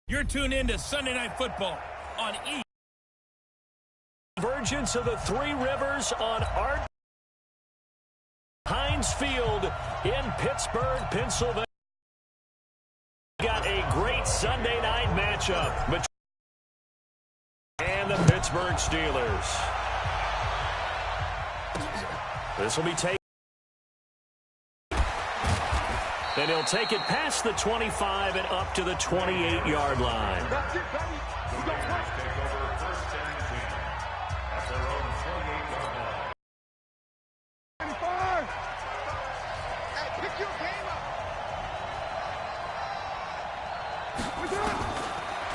You're tuned in to Sunday Night Football on E! Convergence of the Three Rivers on Art Heinz Field in Pittsburgh, Pennsylvania. Got a great Sunday night matchup between and the Pittsburgh Steelers. This will be taken. And he'll take it past the 25 and up to the 28-yard line. That's it, baby. We go first. Take over first and 10 at their own 28-yard line. 25. Hey, pick your game up.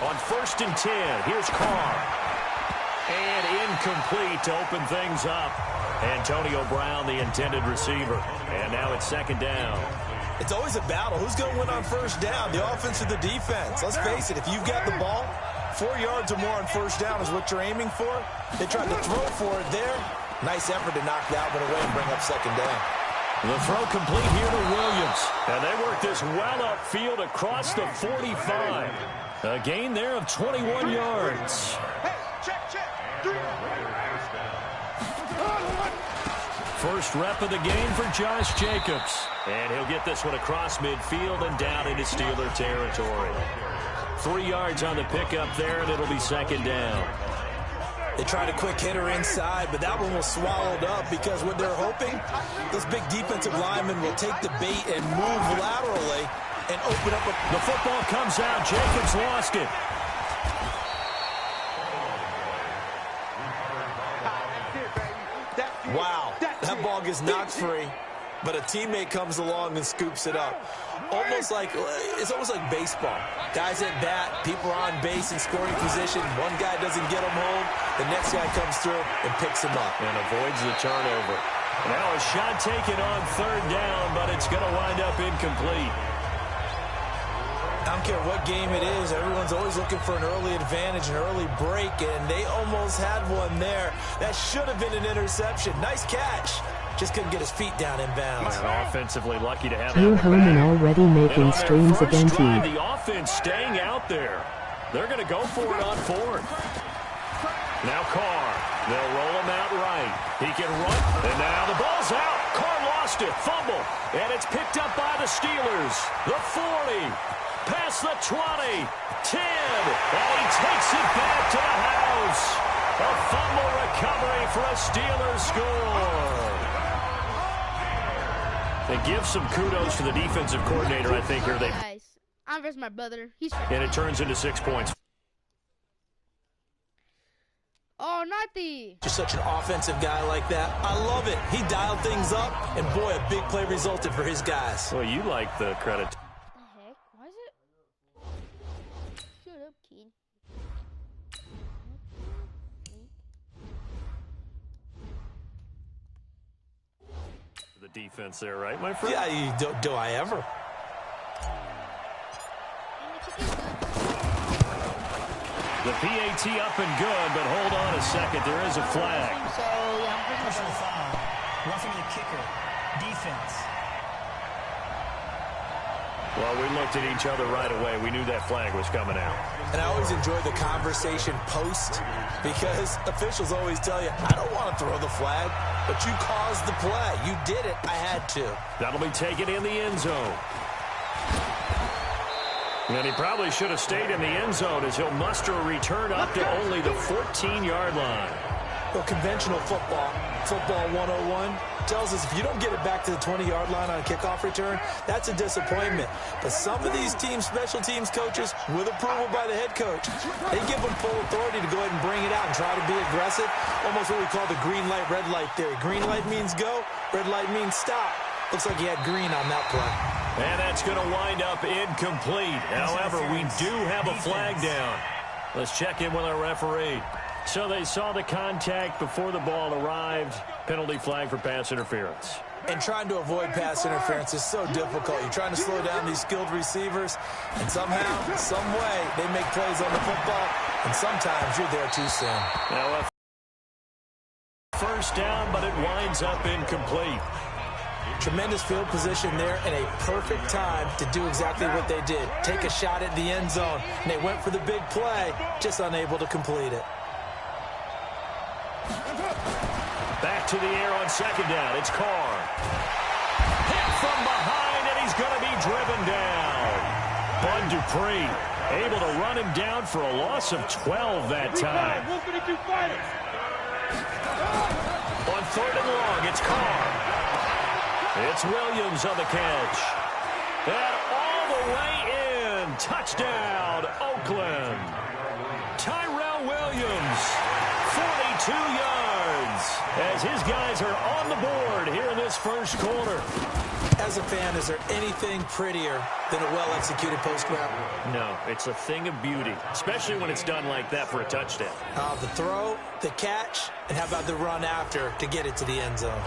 On first and 10, here's Carr. And incomplete to open things up. Antonio Brown, the intended receiver. And now it's second down. It's always a battle. Who's going to win on first down, the offense or the defense? Let's face it, if you've got the ball, 4 yards or more on first down is what you're aiming for. They tried to throw for it there. Nice effort to knock that one away and bring up second down. The throw complete here to Williams. And they work this well upfield across the 45. A gain there of 21 yards. Hey, check. First rep of the game for Josh Jacobs. And he'll get this one across midfield and down into Steeler territory. 3 yards on the pickup there, and it'll be second down. They tried a quick hitter inside, but that one was swallowed up because what they're hoping, those big defensive linemen will take the bait and move laterally and open up. The football comes out. Jacobs lost it. Wow, that ball gets knocked free, but a teammate comes along and scoops it up. It's almost like baseball. Guys at bat, people are on base in scoring position. One guy doesn't get him home. The next guy comes through and picks him up. And avoids the turnover. Now a shot taken on third down, but it's going to wind up incomplete. I don't care what game it is. Everyone's always looking for an early advantage, an early break, and they almost had one there. That should have been an interception. Nice catch. Just couldn't get his feet down in bounds. And offensively lucky to have You're that. home and already making streams again, Drive, team. the offense staying out there. They're going to go for it on fourth. Now Carr. They'll roll him out right. He can run. And now the ball's out. Carr lost it. Fumble. And it's picked up by the Steelers. The 40. Past the 20, 10, and he takes it back to the house. A fumble recovery for a Steelers score. They give some kudos to the defensive coordinator, I think, here. Guys, I'm versus my brother. And it turns into 6 points. Oh, not the... Just such an offensive guy like that. I love it. He dialed things up, and boy, a big play resulted for his guys. Well, you like the credit. The defense there, right, my friend? Yeah, do I ever? The PAT up and good, but hold on a second. There is a flag. So, yeah, I'm Personal foul. Roughing the kicker. Defense. Well, we looked at each other right away. We knew that flag was coming out. And I always enjoy the conversation post because officials always tell you, I don't want to throw the flag, but you caused the play. You did it. I had to. That'll be taken in the end zone. And he probably should have stayed in the end zone as he'll muster a return up to only the 14-yard line. Well, conventional football 101, tells us if you don't get it back to the 20-yard line on a kickoff return, that's a disappointment. But some of these teams, special teams coaches, with approval by the head coach, they give them full authority to go ahead and bring it out and try to be aggressive, almost what we call the green light, red light theory. Green light means go, red light means stop. Looks like he had green on that play. And that's going to wind up incomplete. However, we do have a flag down. Let's check in with our referee. So they saw the contact before the ball arrived. Penalty flag for pass interference. And trying to avoid pass interference is so difficult. You're trying to slow down these skilled receivers, and somehow, some way, they make plays on the football, and sometimes you're there too soon. Now, a first down, but it winds up incomplete. Tremendous field position there and a perfect time to do exactly what they did. Take a shot at the end zone, and they went for the big play, just unable to complete it. Back to the air on second down. It's Carr. Hit from behind, and he's going to be driven down. Bud Dupree able to run him down for a loss of 12 that time. On third and long, it's Carr. It's Williams on the catch. And all the way in. Touchdown, Oakland. Tyrell Williams, 42 yards, as his guys are on the board here in this first quarter. As a fan, is there anything prettier than a well-executed post route? No, it's a thing of beauty, especially when it's done like that for a touchdown. The throw, the catch, and how about the run after to get it to the end zone?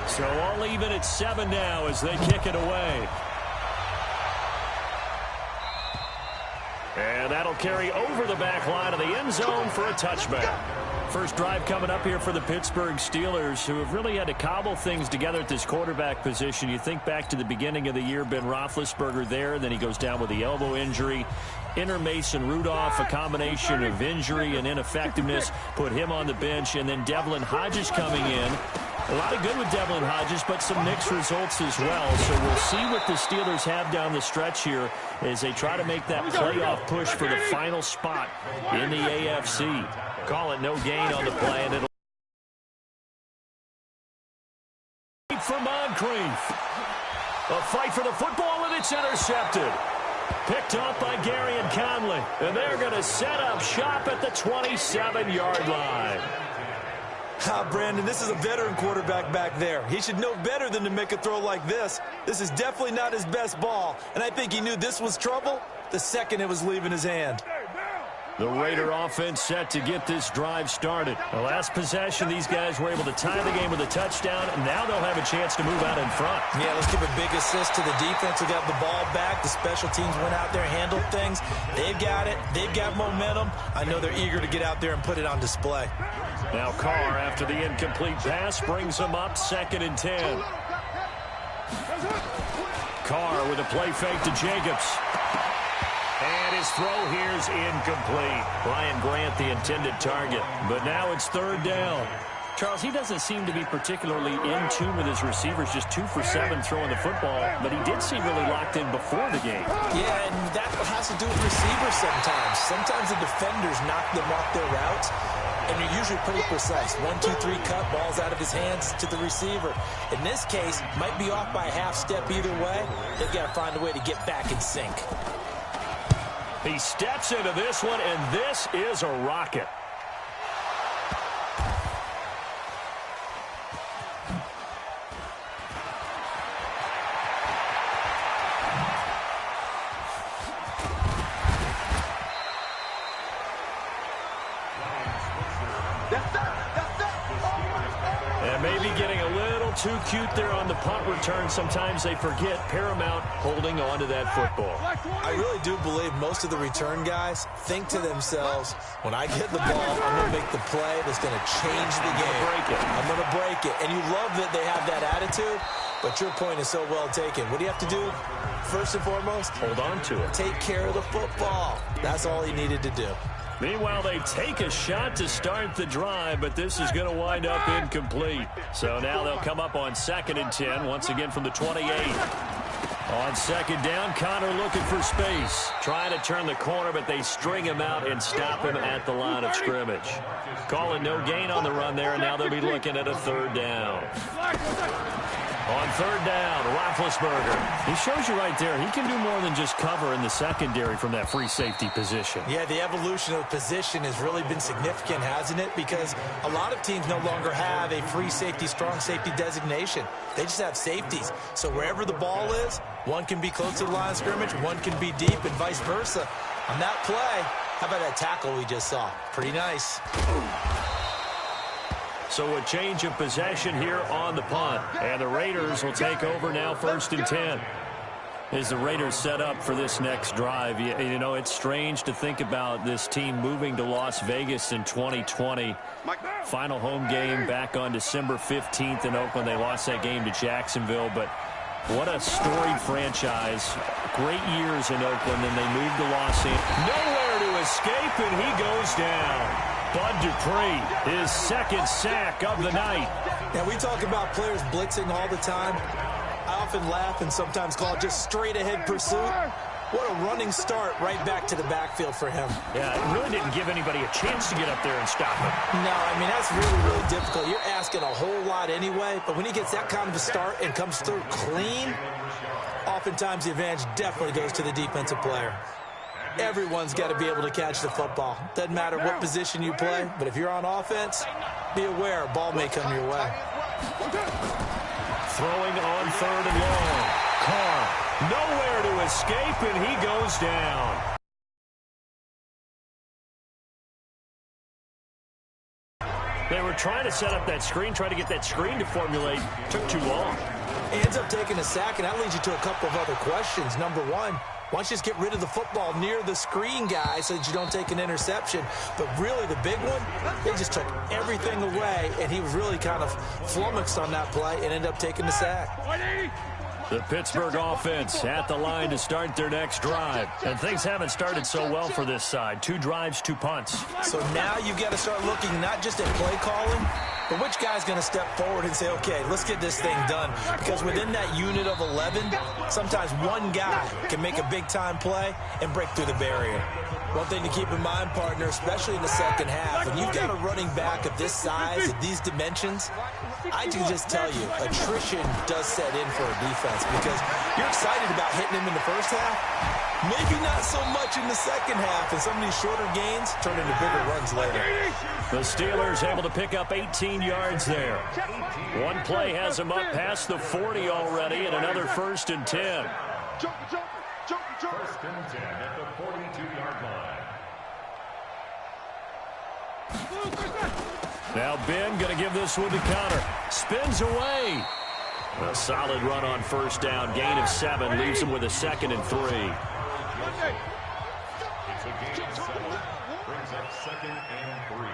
So all even at 7 now as they kick it away. And that'll carry over the back line of the end zone for a touchback. First drive coming up here for the Pittsburgh Steelers, who have really had to cobble things together at this quarterback position. You think back to the beginning of the year, Ben Roethlisberger there, then he goes down with the elbow injury. Enter Mason Rudolph, a combination of injury and ineffectiveness, put him on the bench, and then Devlin Hodges coming in. A lot of good with Devlin Hodges, but some mixed results as well. So we'll see what the Steelers have down the stretch here as they try to make that playoff push for the final spot in the AFC. Call it no gain on the play, and it'll for Moncrief. A fight for the football, and it's intercepted. Picked off by Garyon Conley, and they're going to set up shop at the 27-yard line. Brandon, this is a veteran quarterback back there. He should know better than to make a throw like this. This is definitely not his best ball, and I think he knew this was trouble the second it was leaving his hand. The Raider offense set to get this drive started. The last possession, these guys were able to tie the game with a touchdown, and now they'll have a chance to move out in front. Yeah, let's give a big assist to the defense who got the ball back. The special teams went out there, handled things. They've got it. They've got momentum. I know they're eager to get out there and put it on display. Now Carr, after the incomplete pass, brings them up 2nd and 10. Carr with a play fake to Jacobs. And his throw here is incomplete. Brian Grant, the intended target. But now it's 3rd down. Charles, he doesn't seem to be particularly in tune with his receivers, just 2 for 7 throwing the football, but he did seem really locked in before the game. Yeah, and that has to do with receivers sometimes. Sometimes the defenders knock them off their routes, and they're usually pretty precise. 1, 2, 3 cut, balls out of his hands to the receiver. In this case, might be off by a half step either way. They've got to find a way to get back in sync. He steps into this one, and this is a rocket. And maybe getting a little too cute there on the punt return. Sometimes they forget Paramount holding on to that football. I really do believe most of the return guys think to themselves, when I get the ball, I'm going to make the play that's going to change the game. I'm going to break it. And you love that they have that attitude, but your point is so well taken. What do you have to do? First and foremost, hold on to it. Take care of the football. That's all he needed to do. Meanwhile, they take a shot to start the drive, but this is going to wind up incomplete. So now they'll come up on 2nd and 10, once again from the 28. On 2nd down, Connor looking for space. Trying to turn the corner, but they string him out and stop him at the line of scrimmage. Calling no gain on the run there, and now they'll be looking at a 3rd down. On 3rd down, Roethlisberger. He shows you right there, he can do more than just cover in the secondary from that free safety position. Yeah, the evolution of position has really been significant, hasn't it? Because a lot of teams no longer have a free safety, strong safety designation. They just have safeties. So wherever the ball is, one can be close to the line of scrimmage, one can be deep, and vice versa. On that play, how about that tackle we just saw? Pretty nice. So a change of possession here on the punt. And the Raiders will take over now 1st and 10. As the Raiders set up for this next drive, you know, it's strange to think about this team moving to Las Vegas in 2020. Final home game back on December 15th in Oakland. They lost that game to Jacksonville, but what a storied franchise. Great years in Oakland, and they moved to Los Angeles. Nowhere to escape, and he goes down. Bud Dupree, his second sack of the night. Now, we talk about players blitzing all the time. I often laugh and sometimes call it just straight-ahead pursuit. What a running start right back to the backfield for him. Yeah, it really didn't give anybody a chance to get up there and stop him. No, I mean, that's really, really difficult. You're asking a whole lot anyway, but when he gets that kind of a start and comes through clean, oftentimes the advantage definitely goes to the defensive player. Everyone's got to be able to catch the football. Doesn't matter what position you play, but if you're on offense, be aware a ball may come your way. Throwing on 3rd and long. Carr, nowhere to escape, and he goes down. They were trying to set up that screen, trying to get that screen to formulate. Took too long. He ends up taking a sack, and that leads you to a couple of other questions. Number one, why don't you just get rid of the football near the screen guy so that you don't take an interception? But really, the big one, they just took everything away, and he was really kind of flummoxed on that play and ended up taking the sack. The Pittsburgh offense at the line to start their next drive. And things haven't started so well for this side. 2 drives, 2 punts. So now you've got to start looking not just at play calling, but which guy's going to step forward and say, okay, let's get this thing done. Because within that unit of 11, sometimes one guy can make a big-time play and break through the barrier. One thing to keep in mind, partner, especially in the second half, when you've got a running back of this size, of these dimensions, I can just tell you, attrition does set in for a defense because you're excited about hitting him in the first half, maybe not so much in the second half, and some of these shorter gains turn into bigger runs later. The Steelers able to pick up 18 yards there. One play has them up past the 40 already, and another 1st and 10. First and 10 at the 42-yard line. Now Ben going to give this one to Connor. Spins away. A solid run on 1st down. Gain of 7 leaves him with a 2nd and 3. It's a gain of 7. Brings up 2nd and 3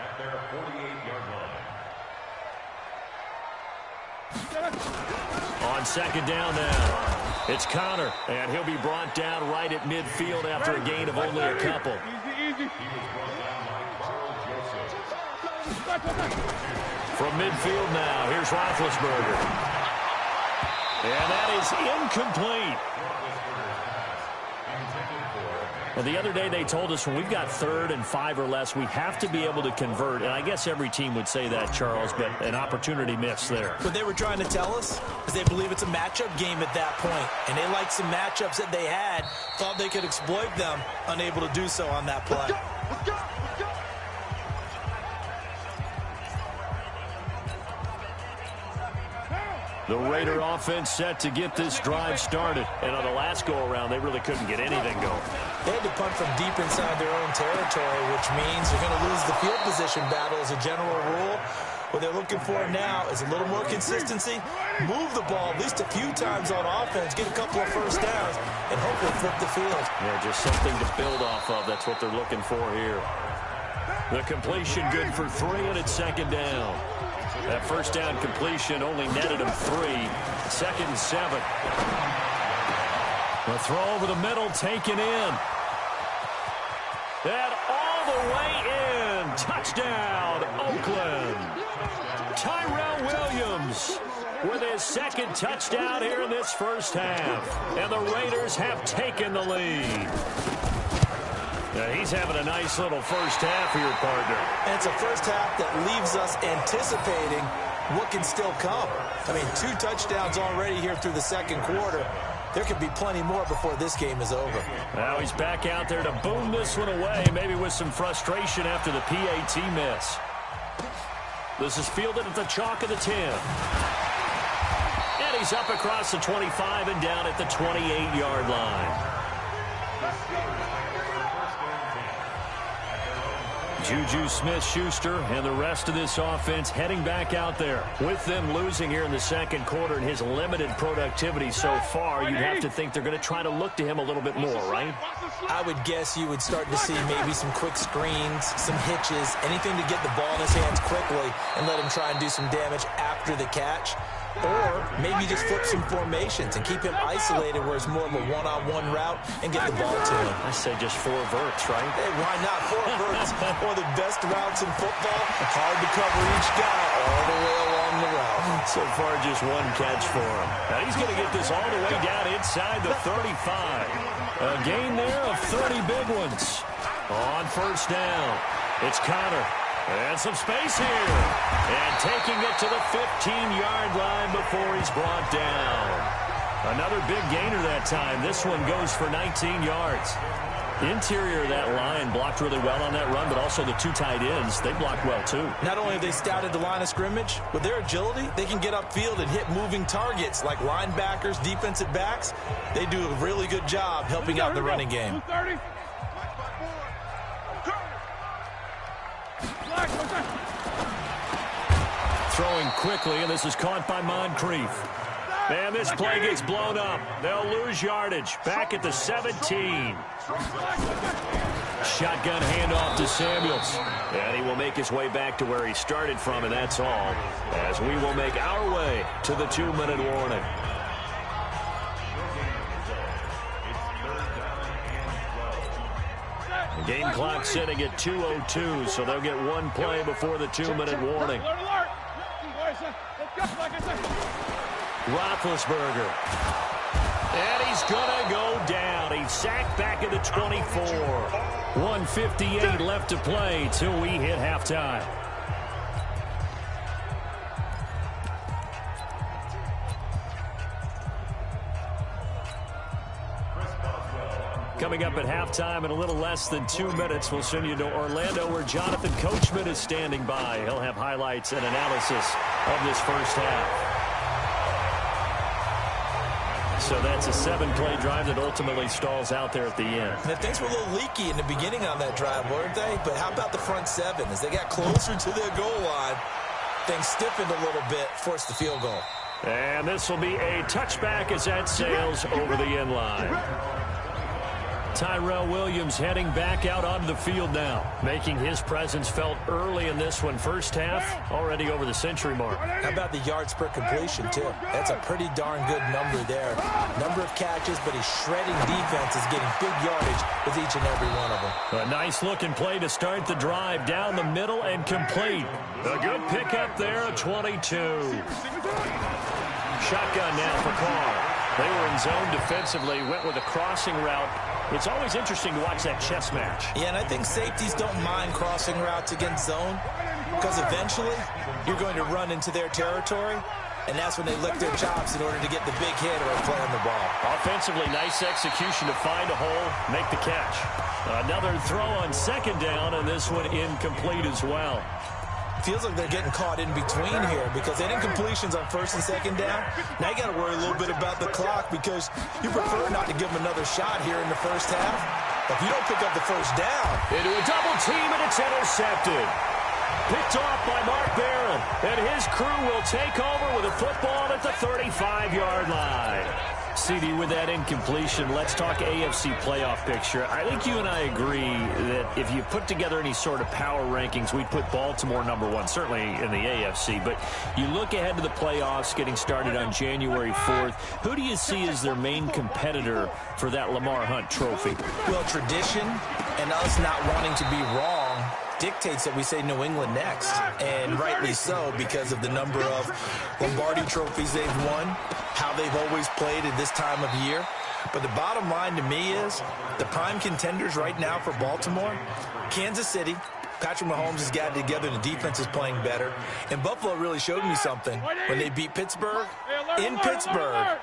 at their 48-yard line. On 2nd down now. It's Connor, and he'll be brought down right at midfield after a gain of only a couple. He was brought down by Carl Joseph. From midfield now, here's Roethlisberger. And that is incomplete. Well, the other day they told us when we've got 3rd and 5 or less, we have to be able to convert. And I guess every team would say that, Charles, but an opportunity missed there. What they were trying to tell us is they believe it's a matchup game at that point. And they liked some matchups that they had, thought they could exploit them, unable to do so on that play. Let's go. The Raider offense set to get this drive started. And on the last go-around, they really couldn't get anything going. They had to punt from deep inside their own territory, which means you're going to lose the field position battle as a general rule. What they're looking for now is a little more consistency, move the ball at least a few times on offense, get a couple of 1st downs, and hopefully flip the field. Yeah, just something to build off of. That's what they're looking for here. The completion good for 3, and it's 2nd down. That 1st down completion only netted him 3. 2nd and 7. The throw over the middle taken in. And all the way in. Touchdown, Oakland. Tyrell Williams with his 2nd touchdown here in this 1st half. And the Raiders have taken the lead. Now he's having a nice little 1st half here, partner. And it's a 1st half that leaves us anticipating what can still come. I mean, 2 touchdowns already here through the 2nd quarter. There could be plenty more before this game is over. Now he's back out there to boom this one away, maybe with some frustration after the PAT miss. This is fielded at the chalk of the 10. And he's up across the 25 and down at the 28-yard line. Juju Smith-Schuster and the rest of this offense heading back out there. With them losing here in the second quarter and his limited productivity so far, you'd have to think they're going to try to look to him a little bit more, right? I would guess you would start to see maybe some quick screens, some hitches, anything to get the ball in his hands quickly and let him try and do some damage after the catch. Or maybe just flip some formations and keep him isolated where it's more of a one-on-one route and get the ball to him. I say just 4 verts, right? Hey, why not? 4 verts, one of the best routes in football. Hard to cover each guy all the way along the route. So far, just 1 catch for him. Now he's going to get this all the way down inside the 35. A gain there of 30 big ones. On first down, it's Connor. And some space here. And taking it to the 15-yard line before he's brought down. Another big gainer that time. This one goes for 19 yards. The interior of that line blocked really well on that run, but also the 2 tight ends, they blocked well too. Not only have they scouted the line of scrimmage, with their agility, they can get upfield and hit moving targets like linebackers, defensive backs. They do a really good job helping out in the running game. Throwing quickly, and this is caught by Moncrief. And this play gets blown up. They'll lose yardage. Back at the 17. Shotgun handoff to Samuels. And he will make his way back to where he started from, and that's all. As we will make our way to the 2-minute warning. The game clock sitting at 2:02, so they'll get 1 play before the 2-minute warning. Roethlisberger. And he's going to go down. He's sacked back at the 24. 1:58 left to play till we hit halftime. Coming up at halftime in a little less than 2 minutes, we'll send you to Orlando where Jonathan Coachman is standing by. He'll have highlights and analysis of this first half. So that's a 7-play drive that ultimately stalls out there at the end. And things were a little leaky in the beginning on that drive, weren't they? But how about the front 7? As they got closer to their goal line, things stiffened a little bit, forced the field goal. And this will be a touchback as that sails over the end line. Tyrell Williams heading back out onto the field now, making his presence felt early in this one. First half, already over the century mark. How about the yards per completion, too? That's a pretty darn good number there. Number of catches, but he's shredding defenses, getting big yardage with each and every one of them. A nice-looking play to start the drive down the middle and complete. A good pickup there, a 22. Shotgun now for Carr. They were in zone defensively, went with a crossing route. It's always interesting to watch that chess match. Yeah, and I think safeties don't mind crossing routes against zone because eventually you're going to run into their territory, and that's when they lick their chops in order to get the big hit or play on the ball. Offensively, nice execution to find a hole, make the catch. Another throw on second down, and this one incomplete as well. Feels like they're getting caught in between here because they had incompletions on first and second down. Now you got to worry a little bit about the clock because you prefer not to give them another shot here in the first half. But if you don't pick up the first down. Into a double team, and it's intercepted. Picked off by Mark Barron. And his crew will take over with a football at the 35-yard line. CD, with that incompletion, let's talk AFC playoff picture. I think you and I agree that if you put together any sort of power rankings, we'd put Baltimore #1, certainly in the AFC. But you look ahead to the playoffs getting started on January 4th. Who do you see as their main competitor for that Lamar Hunt trophy? Well, tradition and us not wanting to be wrong dictates that we say New England next, and rightly so because of the number of Lombardi trophies they've won, how they've always played at this time of year. But the bottom line to me is the prime contenders right now for Baltimore, Kansas City. Patrick Mahomes has got it together. The defense is playing better. And Buffalo really showed me something when they beat Pittsburgh in Pittsburgh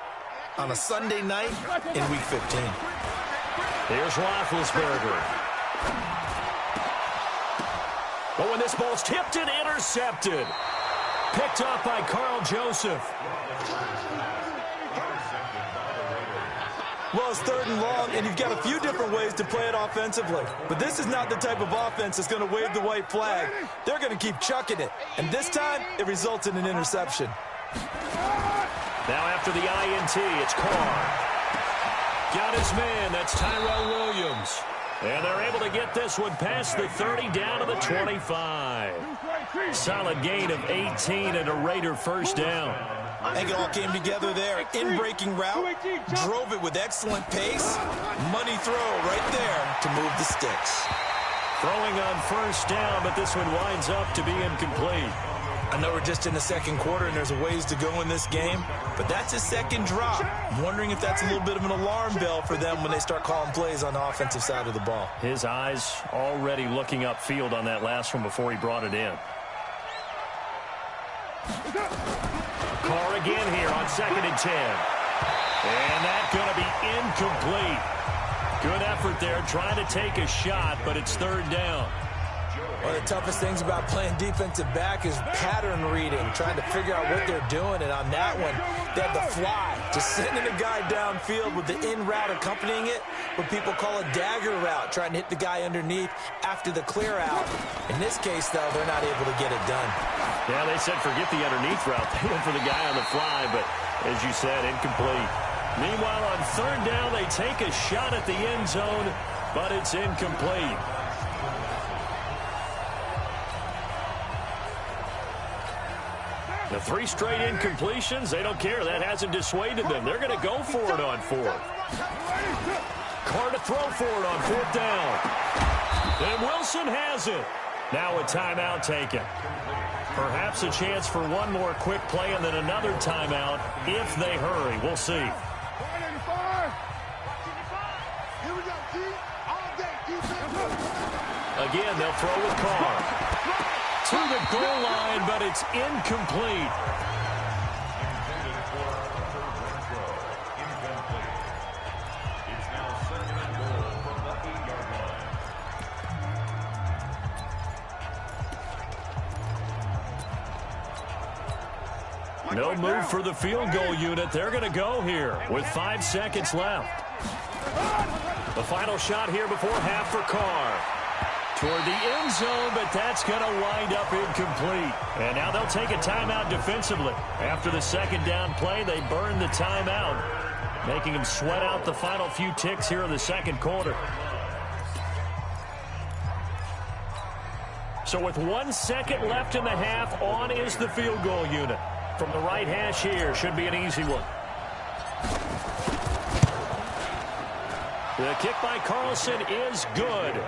on a Sunday night in Week 15. Here's Roethlisberger. But when this ball's tipped and intercepted. Picked off by Carl Joseph. Well, it's 3rd and long, and you've got a few different ways to play it offensively. But this is not the type of offense that's going to wave the white flag. They're going to keep chucking it. And this time, it results in an interception. Now after the INT, it's Carr. Got his man. That's Tyrell Williams. And they're able to get this one past the 30 down to the 25. Solid gain of 18 and a Raider first down. I think it all came together there. In-breaking route, drove it with excellent pace. Money throw right there to move the sticks. Throwing on first down, but this one winds up to be incomplete. I know we're just in the second quarter and there's a ways to go in this game, but that's his second drop. I'm wondering if that's a little bit of an alarm bell for them when they start calling plays on the offensive side of the ball. His eyes already looking upfield on that last one before he brought it in. Carr again here on 2nd and 10. And that's going to be incomplete. Good effort there trying to take a shot, but it's 3rd down. One of the toughest things about playing defensive back is pattern reading, trying to figure out what they're doing. And on that one, they had the fly, just sending a guy downfield with the in route accompanying it, what people call a dagger route, trying to hit the guy underneath after the clear out. In this case, though, they're not able to get it done. Yeah, they said forget the underneath route. They went for the guy on the fly, but as you said, incomplete. Meanwhile, on 3rd down, they take a shot at the end zone, but it's incomplete. The 3 straight incompletions, they don't care. That hasn't dissuaded them. They're going to go for it on 4th. Carr to throw for it on 4th down. And Wilson has it. Now a timeout taken. Perhaps a chance for one more quick play and then another timeout if they hurry. We'll see. Again, they'll throw with Carr. To the goal line, but it's incomplete. No move for the field goal unit. They're going to go here with 5 seconds left. The final shot here before half for Carr. Toward the end zone, but that's going to wind up incomplete. And now they'll take a timeout defensively. After the 2nd down play, they burn the timeout, making them sweat out the final few ticks here in the 2nd quarter. So with 1 second left in the half, on is the field goal unit. From the right hash here, should be an easy one. The kick by Carlson is good.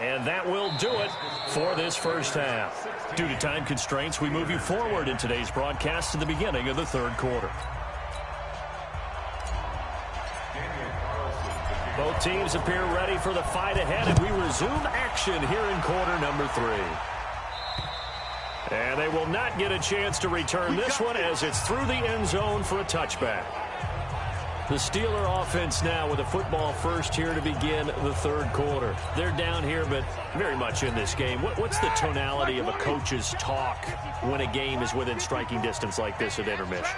And that will do it for this first half. Due to time constraints, we move you forward in today's broadcast to the beginning of the 3rd quarter. Both teams appear ready for the fight ahead, and we resume action here in quarter number 3. And they will not get a chance to return this one as it's through the end zone for a touchback. The Steeler offense now with a football first here to begin the 3rd quarter. They're down here, but very much in this game. What's the tonality of a coach's talk when a game is within striking distance like this at intermission?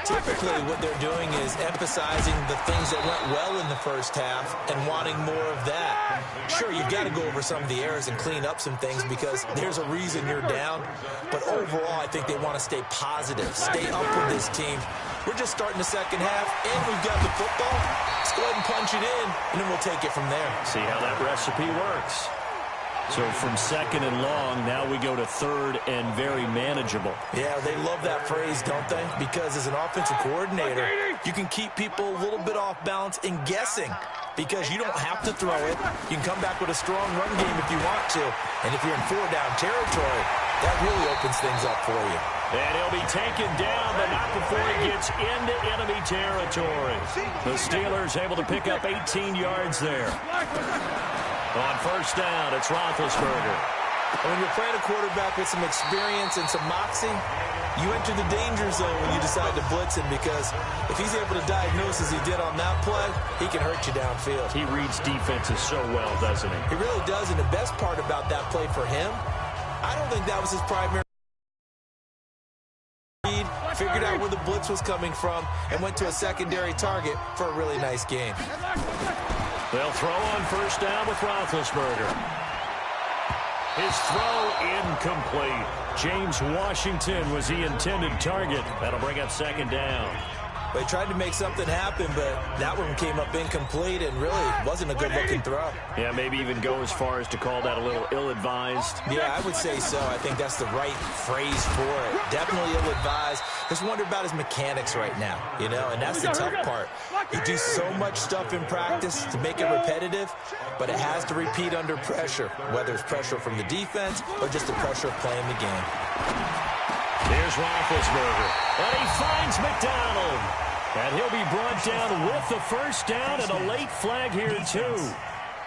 Typically, what they're doing is emphasizing the things that went well in the first half and wanting more of that. Sure, you've got to go over some of the errors and clean up some things because there's a reason you're down. But overall, I think they want to stay positive, stay up with this team. We're just starting the second half, and we've got the football. Let's go ahead and punch it in, and then we'll take it from there. See how that recipe works. So from 2nd and long, now we go to 3rd and very manageable. Yeah, they love that phrase, don't they? Because as an offensive coordinator, you can keep people a little bit off balance and guessing because you don't have to throw it. You can come back with a strong run game if you want to. And if you're in 4-down territory, that really opens things up for you. And he'll be taken down, but not before he gets into enemy territory. The Steelers able to pick up 18 yards there. On first down, it's Roethlisberger. When you're playing a quarterback with some experience and some moxie, you enter the danger zone when you decide to blitz him because if he's able to diagnose as he did on that play, he can hurt you downfield. He reads defenses so well, doesn't he? He really does, and the best part about that play for him, I don't think that was his primary read. Figured out where the blitz was coming from and went to a secondary target for a really nice gain. They'll throw on first down with Roethlisberger. His throw incomplete. James Washington was the intended target. That'll bring up second down. They tried to make something happen, but that one came up incomplete and really wasn't a good-looking throw. Yeah, maybe even go as far as to call that a little ill-advised. Yeah, I would say so. I think that's the right phrase for it. Definitely ill-advised. Just wonder about his mechanics right now, you know, and that's the tough part. You do so much stuff in practice to make it repetitive, but it has to repeat under pressure, whether it's pressure from the defense or just the pressure of playing the game. Here's Roethlisberger, and he finds McDonald. And he'll be brought down with the first down and a late flag here, too.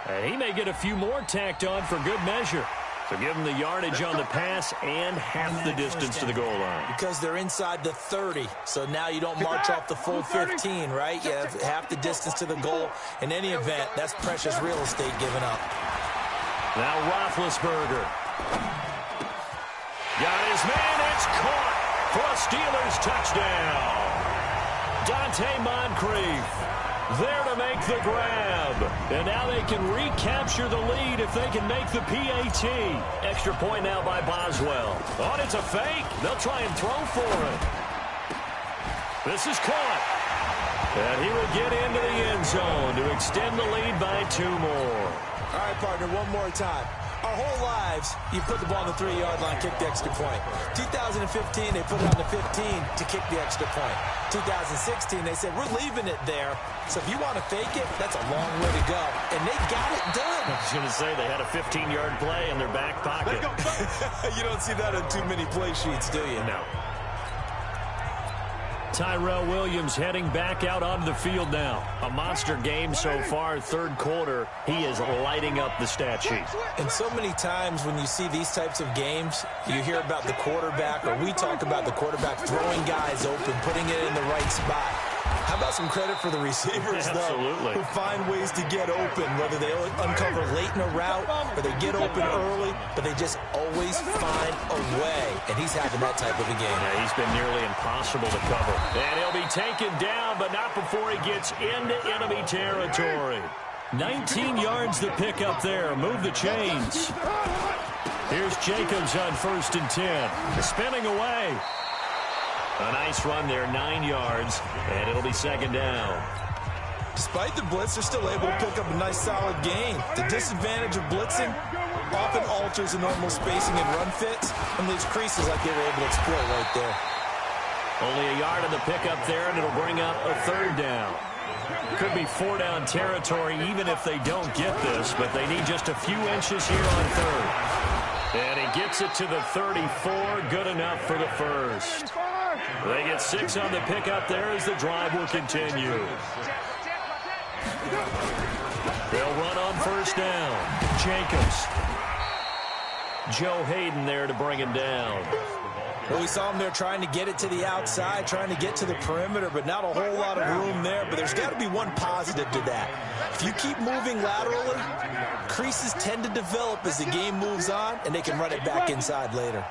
And he may get a few more tacked on for good measure. So give him the yardage on the pass and half the distance to the goal line. Because they're inside the 30, so now you don't march off the full 15, right? You have half the distance to the goal. In any event, that's precious real estate given up. Now Roethlisberger. Got his man, it's caught for a Steelers touchdown. Dante Moncrief there to make the grab. And now they can recapture the lead if they can make the PAT. Extra point now by Boswell. Oh, it's a fake. They'll try and throw for it. This is caught. And he will get into the end zone to extend the lead by 2 more. All right, partner, one more time. Our whole lives, you put the ball on the 3-yard line, kick the extra point. 2015, they put it on the 15 to kick the extra point. 2016, they said, we're leaving it there. So if you want to fake it, that's a long way to go. And they got it done. I was going to say, they had a 15-yard play in their back pocket. You don't see that on too many play sheets, do you? No. Tyrell Williams heading back out onto the field now. A monster game so far, third quarter. He is lighting up the stat sheet. And so many times when you see these types of games, you hear about the quarterback, or we talk about the quarterback throwing guys open, putting it in the right spot. How about some credit for the receivers, Absolutely. though, who find ways to get open, whether they uncover late in a route or they get open early, but they just always find a way. And he's having that type of a game. Yeah, he's been nearly impossible to cover. And he'll be taken down, but not before he gets into enemy territory. 19 yards to pick up there. Move the chains. Here's Jacobs on 1st and 10. Spinning away. A nice run there, 9 yards, and it'll be second down. Despite the blitz, they're still able to pick up a nice, solid gain. The disadvantage of blitzing often alters the normal spacing and run fits and leaves creases like they were able to exploit right there. Only a yard on the pickup there, and it'll bring up a 3rd down. Could be 4-down territory even if they don't get this, but they need just a few inches here on 3rd. And he gets it to the 34, good enough for the first. They get 6 on the pickup there as the drive will continue. They'll run on 1st down. Jacobs. Joe Hayden there to bring him down. Well, we saw him there trying to get it to the outside, trying to get to the perimeter, but not a whole lot of room there. But there's got to be one positive to that. If you keep moving laterally, creases tend to develop as the game moves on, and they can run it back inside later.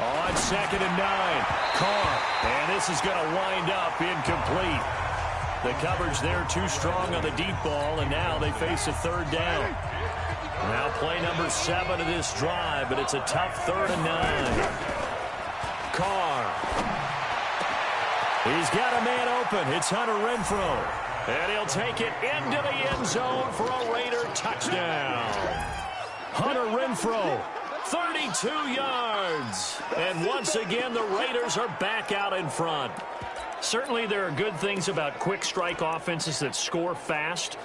On 2nd and 9. Carr. And this is going to wind up incomplete. The coverage there too strong on the deep ball, and now they face a 3rd down. Now play number 7 of this drive, but it's a tough 3rd and 9. Carr. He's got a man open. It's Hunter Renfrow. And he'll take it into the end zone for a Raider touchdown. Hunter Renfrow, 32 yards. And once again, the Raiders are back out in front. Certainly there are good things about quick strike offenses that score fast,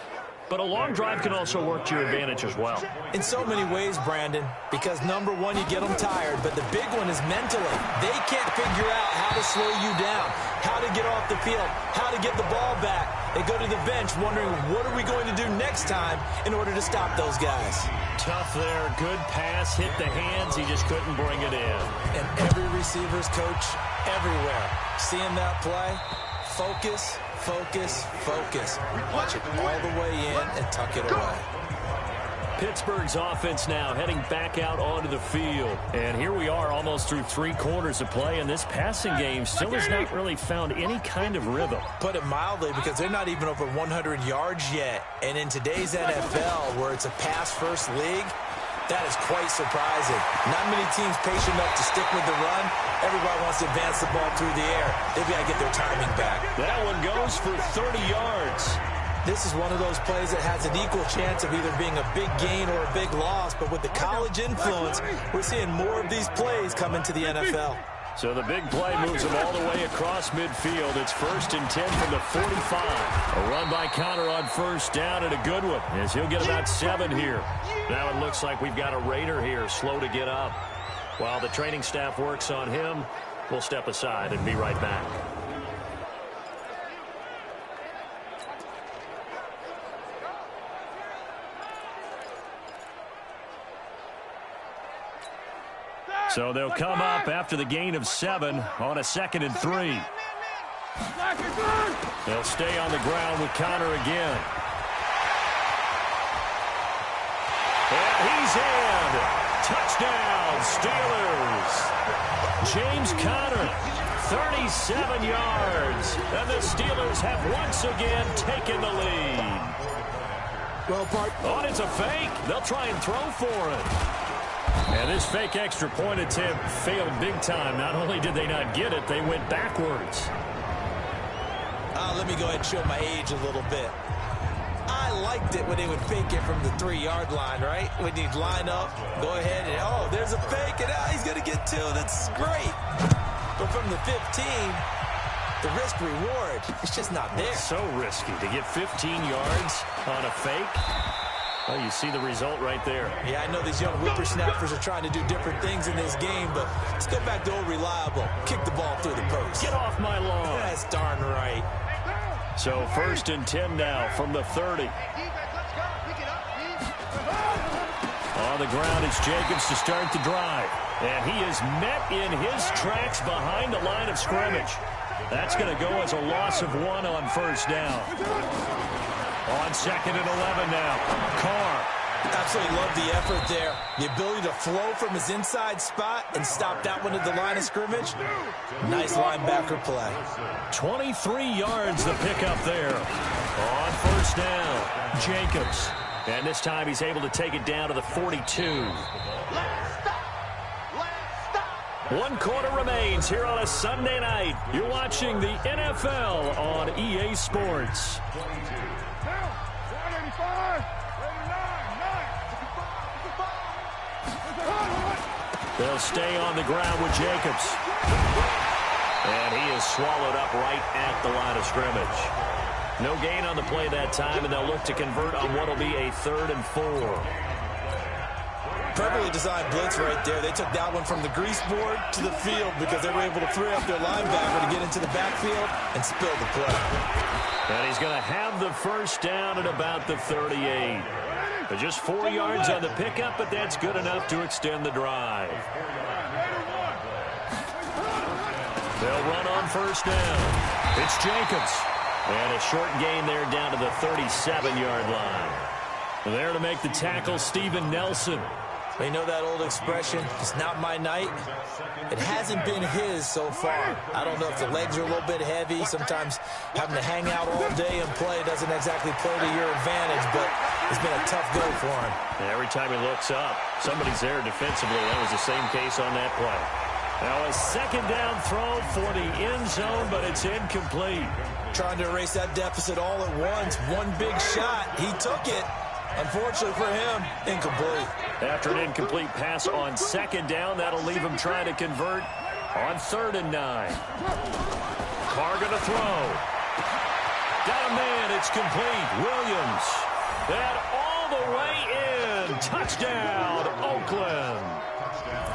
but a long drive can also work to your advantage as well. In so many ways, Brandon, because number one, you get them tired, but the big one is mentally. They can't figure out how to slow you down, how to get off the field, how to get the ball back. They go to the bench wondering, what are we going to do next time in order to stop those guys? Tough there, good pass, hit the hands, he just couldn't bring it in. And every receiver's coach everywhere, seeing that play, focus, focus, focus. Watch it all the way in and tuck it away. Pittsburgh's offense now heading back out onto the field. And here we are almost through 3 quarters of play, and this passing game still has not really found any kind of rhythm. Put it mildly, because they're not even over 100 yards yet. And in today's NFL, where it's a pass-first league, that is quite surprising. Not many teams patient enough to stick with the run. Everybody wants to advance the ball through the air. They've got to get their timing back. That one goes for 30 yards. This is one of those plays that has an equal chance of either being a big gain or a big loss. But with the college influence, we're seeing more of these plays come into the NFL. So the big play moves him all the way across midfield. It's 1st and 10 from the 45. A run by Conner on 1st down, and a good one, as he'll get about 7 here. Now it looks like we've got a Raider here, slow to get up. While the training staff works on him, we'll step aside and be right back. So they'll come up after the gain of 7 on a 2nd and 3. They'll stay on the ground with Conner again. And he's in. Touchdown, Steelers. James Conner, 37 yards. And the Steelers have once again taken the lead. Oh, it's a fake. They'll try and throw for it. And this fake extra point attempt failed big time. Not only did they not get it, they went backwards. Let me go ahead and show my age a little bit. I liked it when they would fake it from the 3-yard line, right? When you'd line up, go ahead, and oh, there's a fake, and he's going to get 2. That's great. But from the 15, the risk-reward, it's just not there. It's so risky to get 15 yards on a fake. Well, you see the result right there. Yeah, I know these young whippersnappers are trying to do different things in this game, but let's go back to old reliable. Kick the ball through the post. Get off my lawn. That's darn right. So 1st and 10 now from the 30. On the ground, it's Jacobs to start the drive. And he is met in his tracks behind the line of scrimmage. That's going to go as a loss of 1 on 1st down. On 2nd and 11 now. Carr. Absolutely love the effort there. The ability to flow from his inside spot and stop that one at the line of scrimmage. Nice linebacker play. 23 yards the pickup there. On 1st down, Jacobs. And this time he's able to take it down to the 42. 1 quarter remains here on a Sunday night. You're watching the NFL on EA Sports. They'll stay on the ground with Jacobs. And he is swallowed up right at the line of scrimmage. No gain on the play that time, and they'll look to convert on what will be a 3rd and 4. Perfectly designed blitz right there. They took that one from the grease board to the field because they were able to free up their linebacker to get into the backfield and spill the play. And he's going to have the 1st down at about the 38. But just 4 yards on the pickup, but that's good enough to extend the drive. They'll run on 1st down. It's Jacobs. And a short gain there down to the 37-yard line. There to make the tackle, Steven Nelson. You know that old expression, it's not my night? It hasn't been his so far. I don't know if the legs are a little bit heavy. Sometimes having to hang out all day and play doesn't exactly play to your advantage, but it's been a tough go for him. And every time he looks up, somebody's there defensively. That was the same case on that play. Now a 2nd down throw for the end zone, but it's incomplete. Trying to erase that deficit all at once. One big shot. He took it. Unfortunately for him, incomplete. After an incomplete pass on 2nd down, that'll leave him trying to convert on 3rd and 9. Carr going to throw. Got a man. It's complete. Williams. And all the way in. Touchdown, Oakland.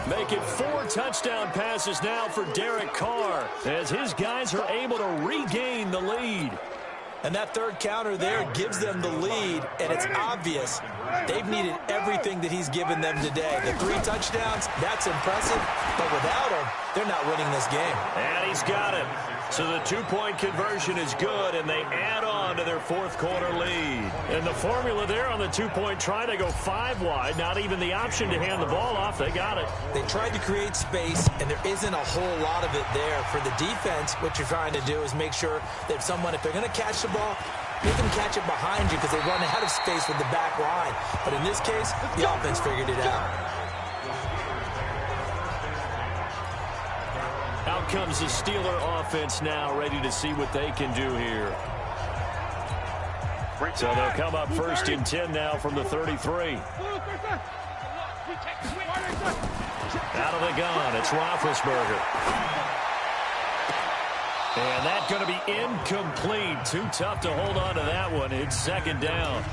Make it 4 touchdown passes now for Derek Carr as his guys are able to regain the lead. And that third counter there gives them the lead, and it's obvious they've needed everything that he's given them today. The 3 touchdowns, that's impressive, but without him, they're not winning this game. And he's got it. So the 2-point conversion is good, and they add on to their fourth-quarter lead. And the formula there on the 2-point try to go 5 wide, not even the option to hand the ball off. They got it. They tried to create space, and there isn't a whole lot of it there. For the defense, what you're trying to do is make sure that if they're going to catch the ball, make them catch it behind you because they run out of space with the back line. But in this case, the offense figured it out. Out comes the Steeler offense now, ready to see what they can do here. So they'll come up 1st and 10 now from the 33. Out of the gun, it's Roethlisberger. And that's going to be incomplete. Too tough to hold on to that one. It's 2nd down.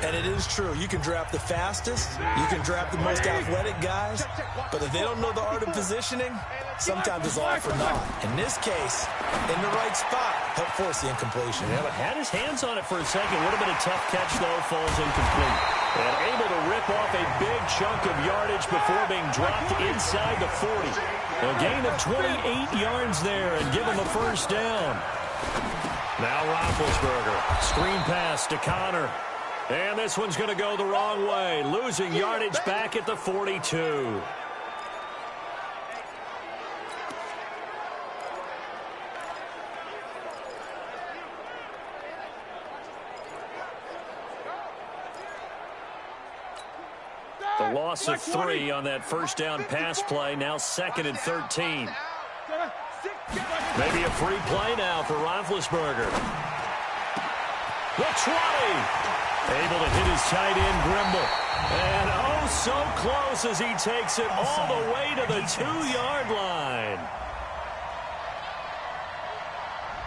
And it is true. You can draft the fastest. You can draft the most athletic guys. But if they don't know the art of positioning, sometimes it's all for naught. In this case, in the right spot, help force the incompletion. Yeah, but had his hands on it for a second. Would have been a tough catch, though. Falls incomplete. And able to rip off a big chunk of yardage before being dropped inside the 40. A gain of 28 yards there and give him a 1st down. Now Roethlisberger. Screen pass to Connor. And this one's going to go the wrong way. Losing yardage back at the 42. The loss of 3 on that 1st down pass play. Now 2nd and 13. Maybe a free play now for Roethlisberger. The 20. Able to hit his tight end, Grimble. And oh, so close as he takes it all the way to the 2-yard line.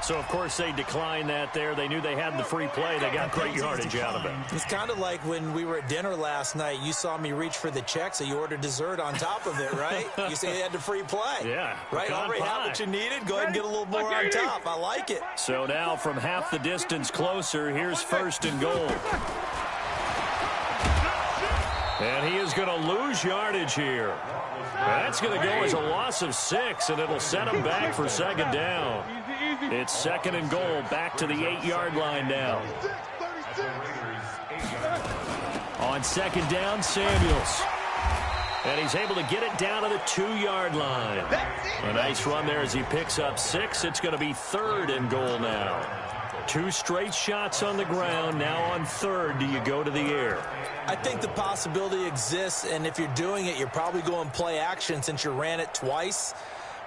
So, of course, they declined that there. They knew they had the free play. They got great yardage out of it. It's kind of like when we were at dinner last night. You saw me reach for the check, so you ordered dessert on top of it, right? You say you had the free play. Yeah. Right? Already have what you needed. Go ahead and get a little more on top. I like it. So now from half the distance closer, here's 1st and goal. And he is going to lose yardage here. That's going to go as a loss of 6, and it'll set him back for 2nd down. It's 2nd and goal, back to the 8-yard line now. On 2nd down, Samuels. And he's able to get it down to the 2-yard line. A nice run there as he picks up 6. It's going to be 3rd and goal now. 2 straight shots on the ground. Now on 3rd, do you go to the air? I think the possibility exists, and if you're doing it, you're probably going play action since you ran it twice.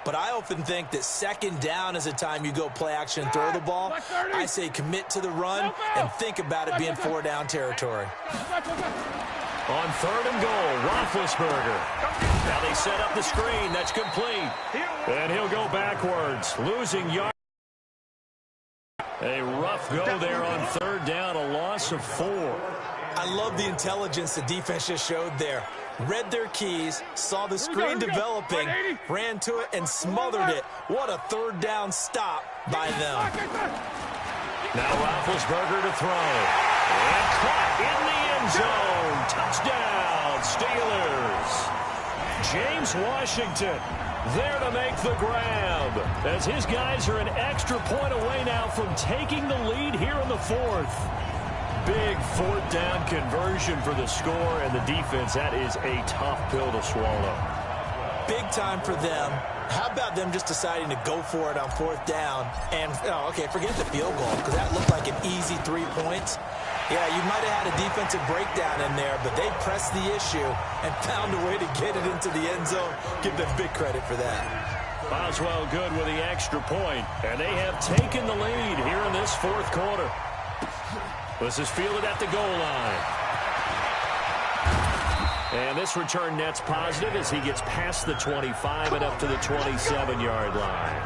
But I often think that 2nd down is a time you go play action and throw the ball. I say commit to the run and think about it being 4-down territory. On 3rd and goal, Roethlisberger. Now they set up the screen. That's complete. And he'll go backwards, losing yards. A rough go there on 3rd down, a loss of 4. I love the intelligence the defense just showed there. Read their keys, saw the screen developing, ran to it, and smothered it. What a 3rd down stop by them. Now Roethlisberger to throw. And caught in the end zone. Touchdown, Steelers. James Washington there to make the grab, as his guys are an extra point away now from taking the lead here in the 4th. Big 4th down conversion for the score, and the defense, that is a tough pill to swallow. Big time for them. How about them just deciding to go for it on 4th down? And, okay, forget the field goal, because that looked like an easy 3 points. Yeah, you might have had a defensive breakdown in there, but they pressed the issue and found a way to get it into the end zone. Give them big credit for that. Boswell good with the extra point, and they have taken the lead here in this 4th quarter. This is fielded at the goal line. And this return net's positive as he gets past the 25 and up to the 27-yard line.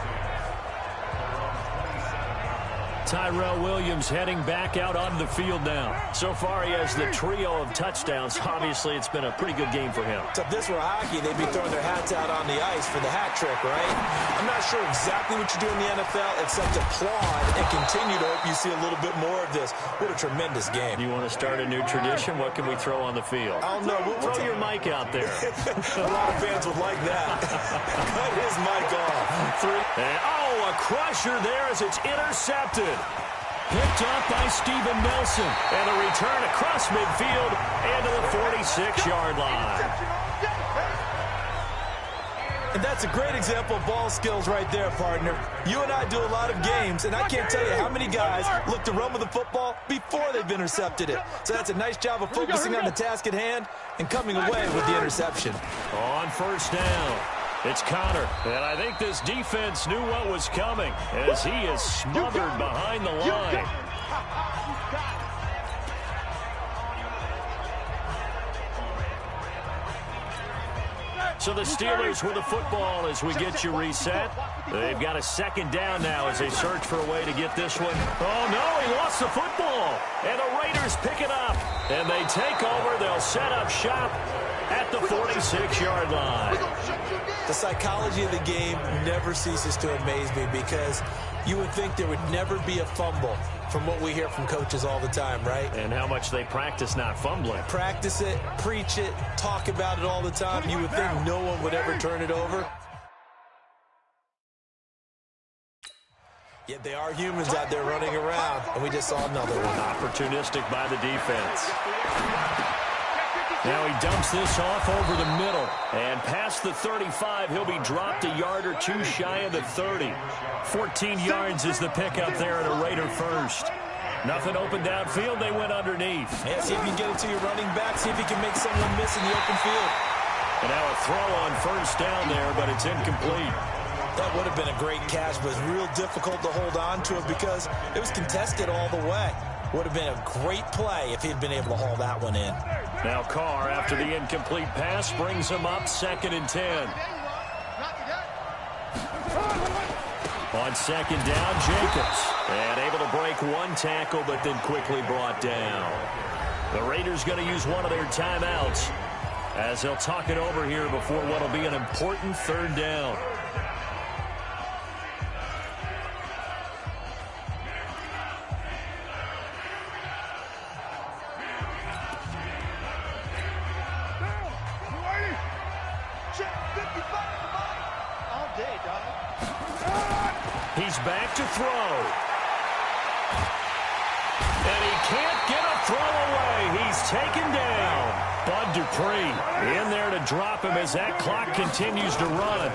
Tyrell Williams heading back out onto the field now. So far, he has the trio of touchdowns. Obviously, it's been a pretty good game for him. So if this were hockey, they'd be throwing their hats out on the ice for the hat trick, right? I'm not sure exactly what you do in the NFL except applaud and continue to hope you see a little bit more of this. What a tremendous game. You want to start a new tradition? What can we throw on the field? I don't know. Throw your mic out there. A lot of fans would like that. Cut his mic off. A crusher there as it's intercepted. Picked up by Steven Nelson. And a return across midfield and to the 46-yard line. And that's a great example of ball skills right there, partner. You and I do a lot of games, and I can't tell you how many guys look to run with the football before they've intercepted it. So that's a nice job of focusing on the task at hand and coming away with the interception. On first down, it's Connor. And I think this defense knew what was coming as he is smothered behind the line. So the Steelers with the football as we get you reset. They've got a second down now as they search for a way to get this one. Oh, no, he lost the football. And the Raiders pick it up. And they take over. They'll set up shop at the 46-yard line. The psychology of the game never ceases to amaze me because you would think there would never be a fumble from what we hear from coaches all the time, right? And how much they practice not fumbling. Practice it, preach it, talk about it all the time. You would think no one would ever turn it over. Yet they are humans out there running around, and we just saw another one. Opportunistic by the defense. Now he dumps this off over the middle. And past the 35, he'll be dropped a yard or two shy of the 30. 14 yards is the pickup there at a Raider first. Nothing open downfield. They went underneath. Yeah, see if you can get it to your running back. See if you can make someone miss in the open field. And now a throw on first down there, but it's incomplete. That would have been a great catch, but it's real difficult to hold on to it because it was contested all the way. Would have been a great play if he'd been able to haul that one in. Now Carr, after the incomplete pass, brings him up 2nd and 10. On 2nd down, Jacobs. And able to break one tackle, but then quickly brought down. The Raiders going to use one of their timeouts as they'll talk it over here before what will be an important 3rd down. He's back to throw. And he can't get a throw away. He's taken down. Bud Dupree in there to drop him as that clock continues to run.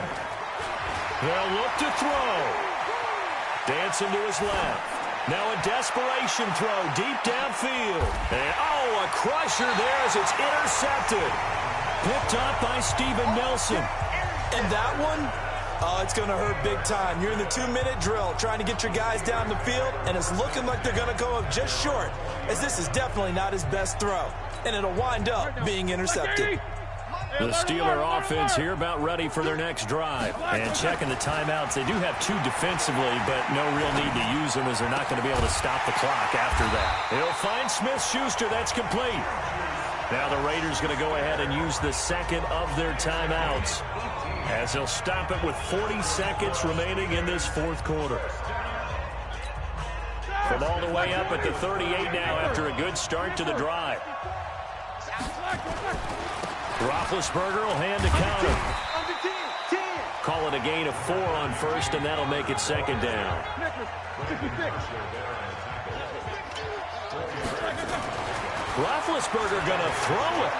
They'll look to throw. Dancing to his left. Now a desperation throw deep downfield. And a crusher there as it's intercepted. Picked up by Steven Nelson. And that one? Oh, it's going to hurt big time. You're in the 2-minute drill trying to get your guys down the field, and it's looking like they're going to go up just short, as this is definitely not his best throw, and it'll wind up being intercepted. The Steeler offense here about ready for their next drive. And checking the timeouts, they do have 2 defensively, but no real need to use them as they're not going to be able to stop the clock after that. He'll find Smith-Schuster. That's complete. Now the Raiders going to go ahead and use the 2nd of their timeouts as they'll stop it with 40 seconds remaining in this 4th quarter. From all the way up at the 38 now after a good start to the drive. Roethlisberger will hand to Connor. Call it a gain of 4 on first, and that'll make it 2nd down. Roethlisberger going to throw it.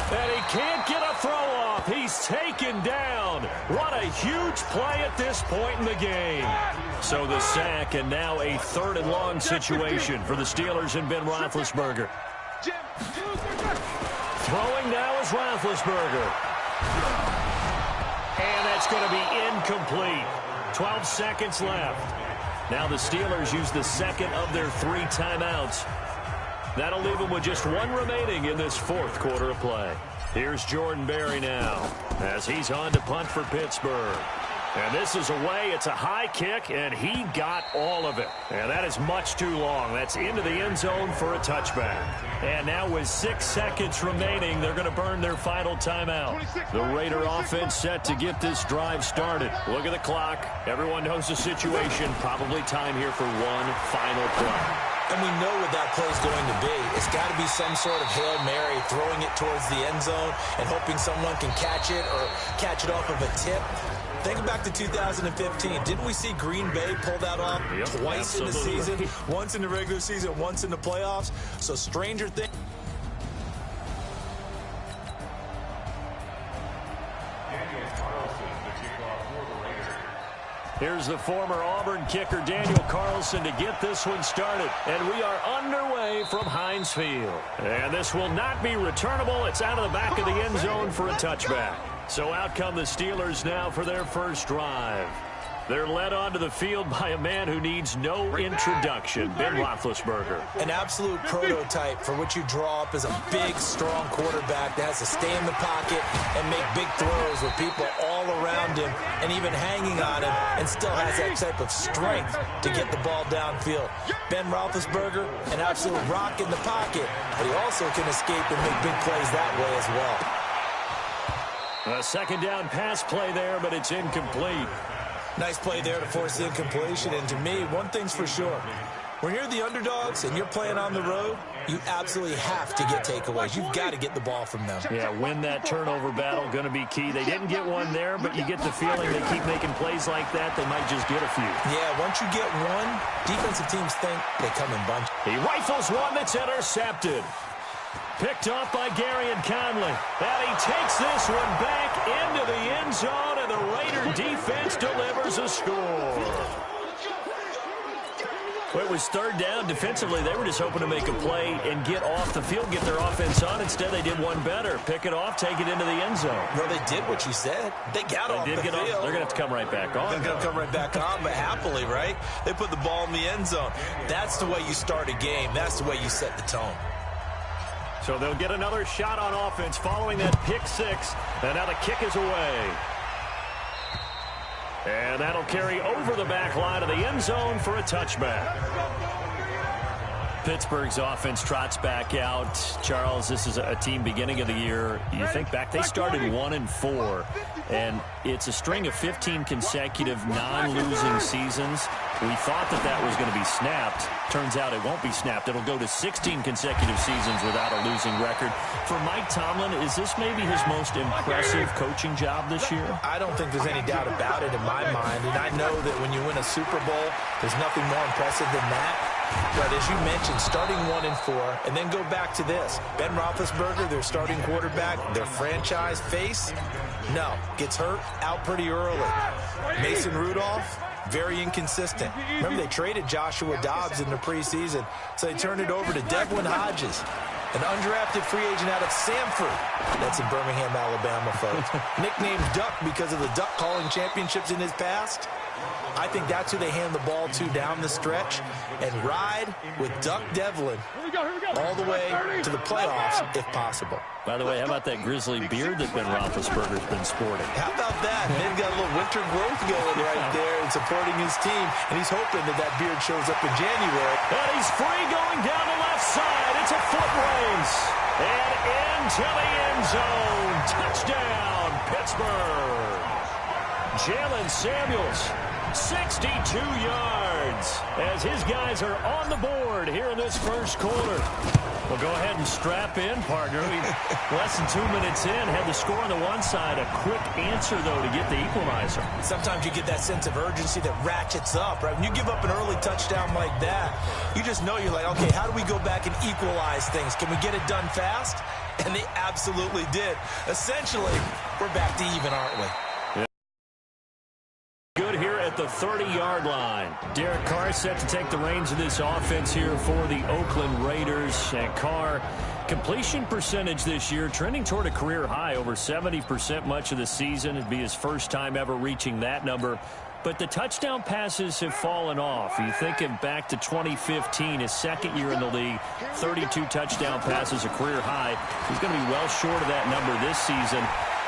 And he can't get a throw off. He's taken down. What a huge play at this point in the game. So the sack, and now a 3rd and long situation for the Steelers and Ben Roethlisberger. Throwing now is Roethlisberger. And that's going to be incomplete. 12 seconds left. Now the Steelers use the 2nd of their 3 timeouts. That'll leave them with just 1 remaining in this 4th quarter of play. Here's Jordan Berry now as he's on to punt for Pittsburgh. And this is away. It's a high kick, and he got all of it. And that is much too long. That's into the end zone for a touchback. And now with 6 seconds remaining, they're going to burn their final timeout. The Raider offense set to get this drive started. Look at the clock. Everyone knows the situation. Probably time here for one final play. And we know what that play is going to be. It's got to be some sort of Hail Mary, throwing it towards the end zone and hoping someone can catch it or catch it off of a tip. Think back to 2015. Didn't we see Green Bay pull that off twice in the season? Once in the regular season, once in the playoffs. So stranger things. Here's the former Auburn kicker, Daniel Carlson, to get this one started. And we are underway from Heinz Field. And this will not be returnable. It's out of the back of the end zone for a touchback. So out come the Steelers now for their first drive. They're led onto the field by a man who needs no introduction, Ben Roethlisberger. An absolute prototype for what you draw up as a big, strong quarterback that has to stay in the pocket and make big throws with people all around him and even hanging on him, and still has that type of strength to get the ball downfield. Ben Roethlisberger, an absolute rock in the pocket, but he also can escape and make big plays that way as well. A second down pass play there, but it's incomplete. Nice play there to force the incompletion. And to me, one thing's for sure. When you're the underdogs and you're playing on the road, you absolutely have to get takeaways. You've got to get the ball from them. Yeah, win that turnover battle, going to be key. They didn't get one there, but you get the feeling they keep making plays like that, they might just get a few. Yeah, once you get one, defensive teams think they come in bunches. He rifles one that's intercepted. Picked off by Garyon Conley. And he takes this one back into the end zone, and the Raider defense delivers a score. Well, it was third down. Defensively, they were just hoping to make a play and get off the field, get their offense on. Instead, they did one better. Pick it off, take it into the end zone. Well, they did what you said. They got off the field. They're going to have to come right back on. They're going to come right back on, but happily, right? They put the ball in the end zone. That's the way you start a game. That's the way you set the tone. So they'll get another shot on offense following that pick six. And now the kick is away. And that'll carry over the back line of the end zone for a touchback. Pittsburgh's offense trots back out. Charles, this is a team beginning of the year. You think back, they started 1-4, and it's a string of 15 consecutive non-losing seasons. We thought that was going to be snapped. Turns out it won't be snapped. It'll go to 16 consecutive seasons without a losing record. For Mike Tomlin, is this maybe his most impressive coaching job this year? I don't think there's any doubt about it in my mind. And I know that when you win a Super Bowl, there's nothing more impressive than that. But as you mentioned, starting 1-4, and then go back to this. Ben Roethlisberger, their starting quarterback, their franchise face, gets hurt out pretty early. Mason Rudolph, very inconsistent. Remember, they traded Joshua Dobbs in the preseason, so they turned it over to Devlin Hodges, an undrafted free agent out of Samford. That's in Birmingham, Alabama, folks. Nicknamed Duck because of the duck calling championships in his past. I think that's who they hand the ball to down the stretch and ride with Duck Devlin all the way to the playoffs if possible. By the way, how about that grizzly beard that Ben Roethlisberger's been sporting? How about that? Ben's got a little winter growth going right there and supporting his team, and he's hoping that beard shows up in January. And he's free going down the left side. It's a foot race. And into the end zone. Touchdown, Pittsburgh. Jalen Samuels, 62 yards, as his guys are on the board here in this first quarter. Well, go ahead and strap in, partner. Less than 2 minutes in, had the score on the one side. A quick answer, though, to get the equalizer. Sometimes you get that sense of urgency that ratchets up, right? When you give up an early touchdown like that, you just know you're like, okay, how do we go back and equalize things? Can we get it done fast? And they absolutely did. Essentially, we're back to even, aren't we? Good here at the 30-yard line. Derek Carr set to take the reins of this offense here for the Oakland Raiders. And Carr, completion percentage this year trending toward a career high, over 70% much of the season. It'd be his first time ever reaching that number. But the touchdown passes have fallen off. You think him back to 2015, his second year in the league, 32 touchdown passes, a career high. He's going to be well short of that number this season.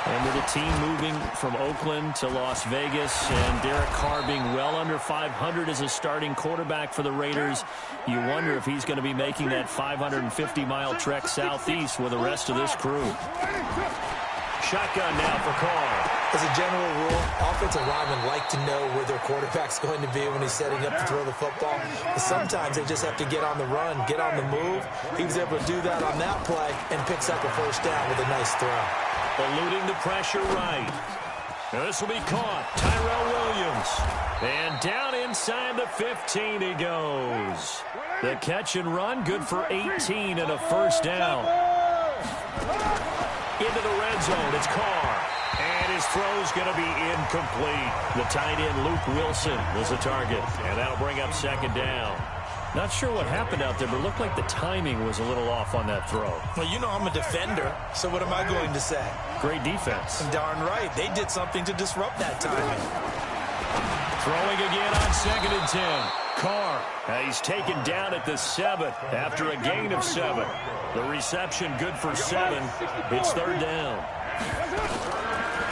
And with the team moving from Oakland to Las Vegas and Derek Carr being well under 500 as a starting quarterback for the Raiders, you wonder if he's going to be making that 550-mile trek southeast with the rest of this crew. Shotgun now for Carr. As a general rule, offensive linemen like to know where their quarterback's going to be when he's setting up to throw the football. But sometimes they just have to get on the run, get on the move. He was able to do that on that play and picks up a first down with a nice throw. Eluding the pressure right. Now this will be caught. Tyrell Williams. And down inside the 15 he goes. The catch and run, good for 18 and a first down. Into the red zone, it's Carr. And his throw's going to be incomplete. The tight end, Luke Wilson, was the target. And that'll bring up second down. Not sure what happened out there, but it looked like the timing was a little off on that throw. Well, you know I'm a defender, so what am I going to say? Great defense. Darn right. They did something to disrupt that timing. Throwing again on 2nd and 10. Carr, he's taken down at the 7 after a gain of 7. The reception good for 7. It's third down.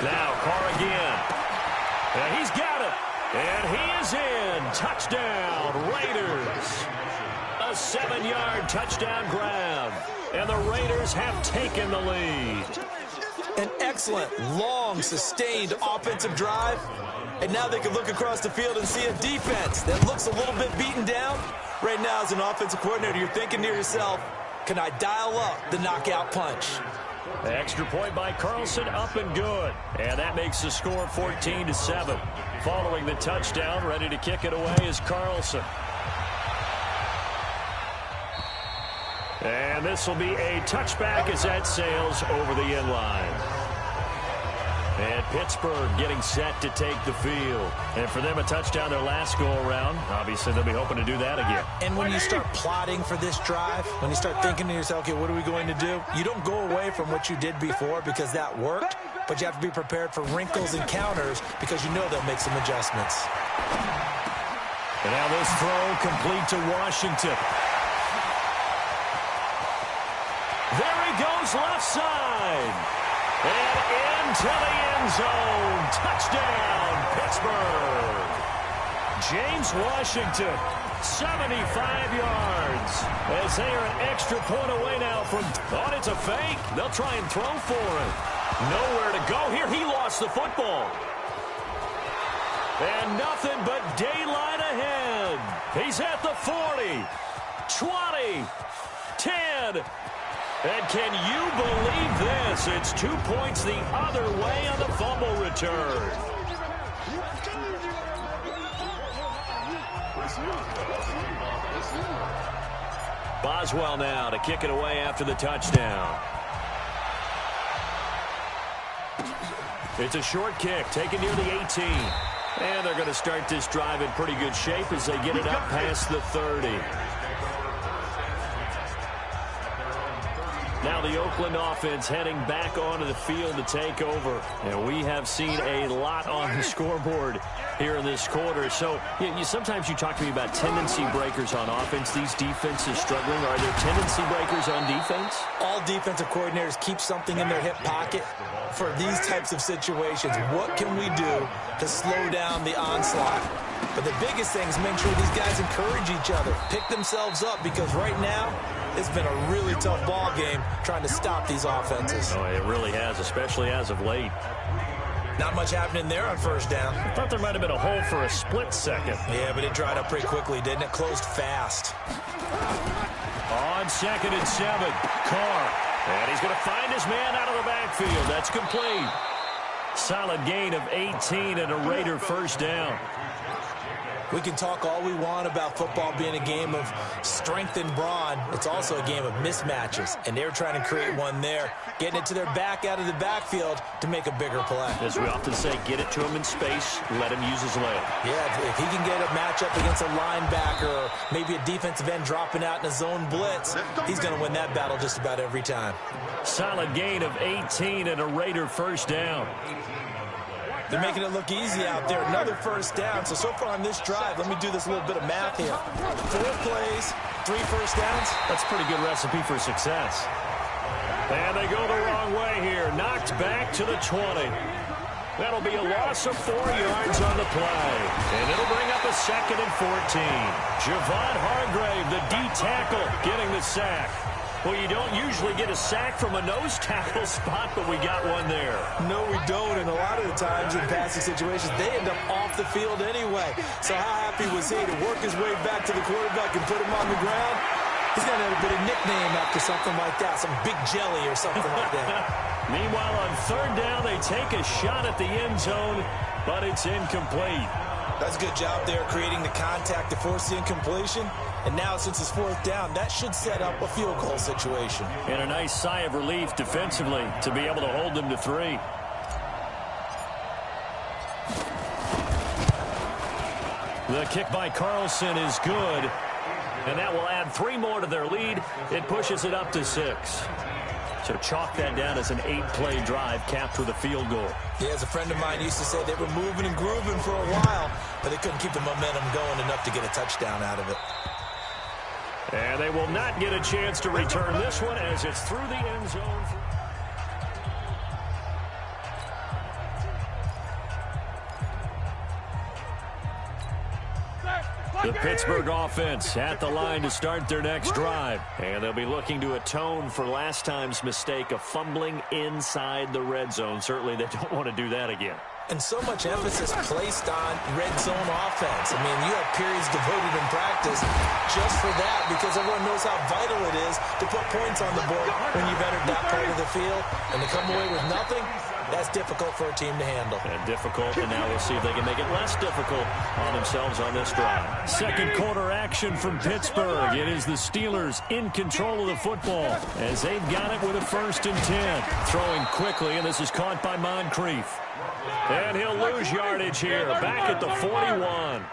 Now Carr again. And he's got it. And he is in. Touchdown, Raiders. A 7-yard touchdown grab. And the Raiders have taken the lead. An excellent, long, sustained offensive drive. And now they can look across the field and see a defense that looks a little bit beaten down. Right now, as an offensive coordinator, you're thinking to yourself, can I dial up the knockout punch? The extra point by Carlson, up and good. And that makes the score 14-7. Following the touchdown, ready to kick it away is Carlson. And this will be a touchback as that sails over the end line. And Pittsburgh getting set to take the field. And for them, a touchdown their last go-around. Obviously, they'll be hoping to do that again. And when you start plotting for this drive, when you start thinking to yourself, okay, what are we going to do? You don't go away from what you did before because that worked, but you have to be prepared for wrinkles and counters because you know they'll make some adjustments. And now this throw complete to Washington. There he goes left side. And into the end zone. Touchdown, Pittsburgh. James Washington, 75 yards. As they are an extra point away now from... Oh, it's a fake. They'll try and throw for it. Nowhere to go here. He lost the football. And nothing but daylight ahead. He's at the 40, 20, 10... And can you believe this? It's 2 points the other way on the fumble return. Boswell now to kick it away after the touchdown. It's a short kick taken near the 18. And they're going to start this drive in pretty good shape as they get it up past the 30. Now the Oakland offense heading back onto the field to take over. And we have seen a lot on the scoreboard here in this quarter. So sometimes you talk to me about tendency breakers on offense. These defenses struggling. Are there tendency breakers on defense? All defensive coordinators keep something in their hip pocket for these types of situations. What can we do to slow down the onslaught? But the biggest thing is make sure these guys encourage each other, pick themselves up, because right now it's been a really tough ball game trying to stop these offenses. Oh, it really has, especially as of late. Not much happening there on first down. I thought there might have been a hole for a split second. Yeah, but it dried up pretty quickly, didn't it? Closed fast. On 2nd and 7, Carr. And he's going to find his man out of the backfield. That's complete. Solid gain of 18 and a Raider first down. We can talk all we want about football being a game of strength and brawn. It's also a game of mismatches, and they're trying to create one there, getting it to their back out of the backfield to make a bigger play. As we often say, get it to him in space, let him use his leg. Yeah, if he can get a matchup against a linebacker or maybe a defensive end dropping out in a zone blitz, he's going to win that battle just about every time. Solid gain of 18 and a Raider first down. They're making it look easy out there. Another first down. So far on this drive, let me do this little bit of math here. 4 plays, 3 first downs. That's a pretty good recipe for success. And they go the wrong way here. Knocked back to the 20. That'll be a loss of 4 yards on the play. And it'll bring up a 2nd and 14. Javon Hargrave, the D tackle, getting the sack. Well, you don't usually get a sack from a nose tackle spot, but we got one there. No, we don't, and a lot of the times in passing situations, they end up off the field anyway. So how happy was he to work his way back to the quarterback and put him on the ground? He's got a bit of nickname after something like that, some big jelly or something like that. Meanwhile, on 3rd down, they take a shot at the end zone, but it's incomplete. That's a good job there creating the contact to force the incompletion. And now, since it's 4th down, that should set up a field goal situation. And a nice sigh of relief defensively to be able to hold them to 3. The kick by Carlson is good. And that will add 3 more to their lead. It pushes it up to 6. So chalk that down as an 8-play drive capped with a field goal. Yeah, as a friend of mine used to say, they were moving and grooving for a while, but they couldn't keep the momentum going enough to get a touchdown out of it. And they will not get a chance to return this one as it's through the end zone. The Pittsburgh offense at the line to start their next drive. And they'll be looking to atone for last time's mistake of fumbling inside the red zone. Certainly they don't want to do that again. And so much emphasis placed on red zone offense. I mean, you have periods devoted in practice just for that because everyone knows how vital it is to put points on the board when you've entered that part of the field. And to come away with nothing, that's difficult for a team to handle. And difficult, and now we'll see if they can make it less difficult on themselves on this drive. Second quarter action from Pittsburgh. It is the Steelers in control of the football as they've got it with a 1st and 10. Throwing quickly, and this is caught by Moncrief. And he'll lose yardage here, back at the 41.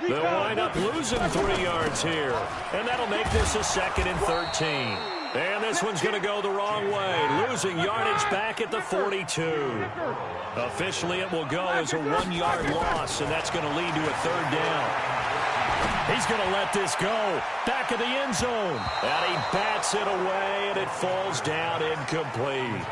They'll wind up losing 3 yards here. And that'll make this a 2nd and 13. And this one's going to go the wrong way, losing yardage back at the 42. Officially, it will go as a 1-yard loss, and that's going to lead to a 3rd down. He's going to let this go. Back of the end zone. And he bats it away, and it falls down incomplete.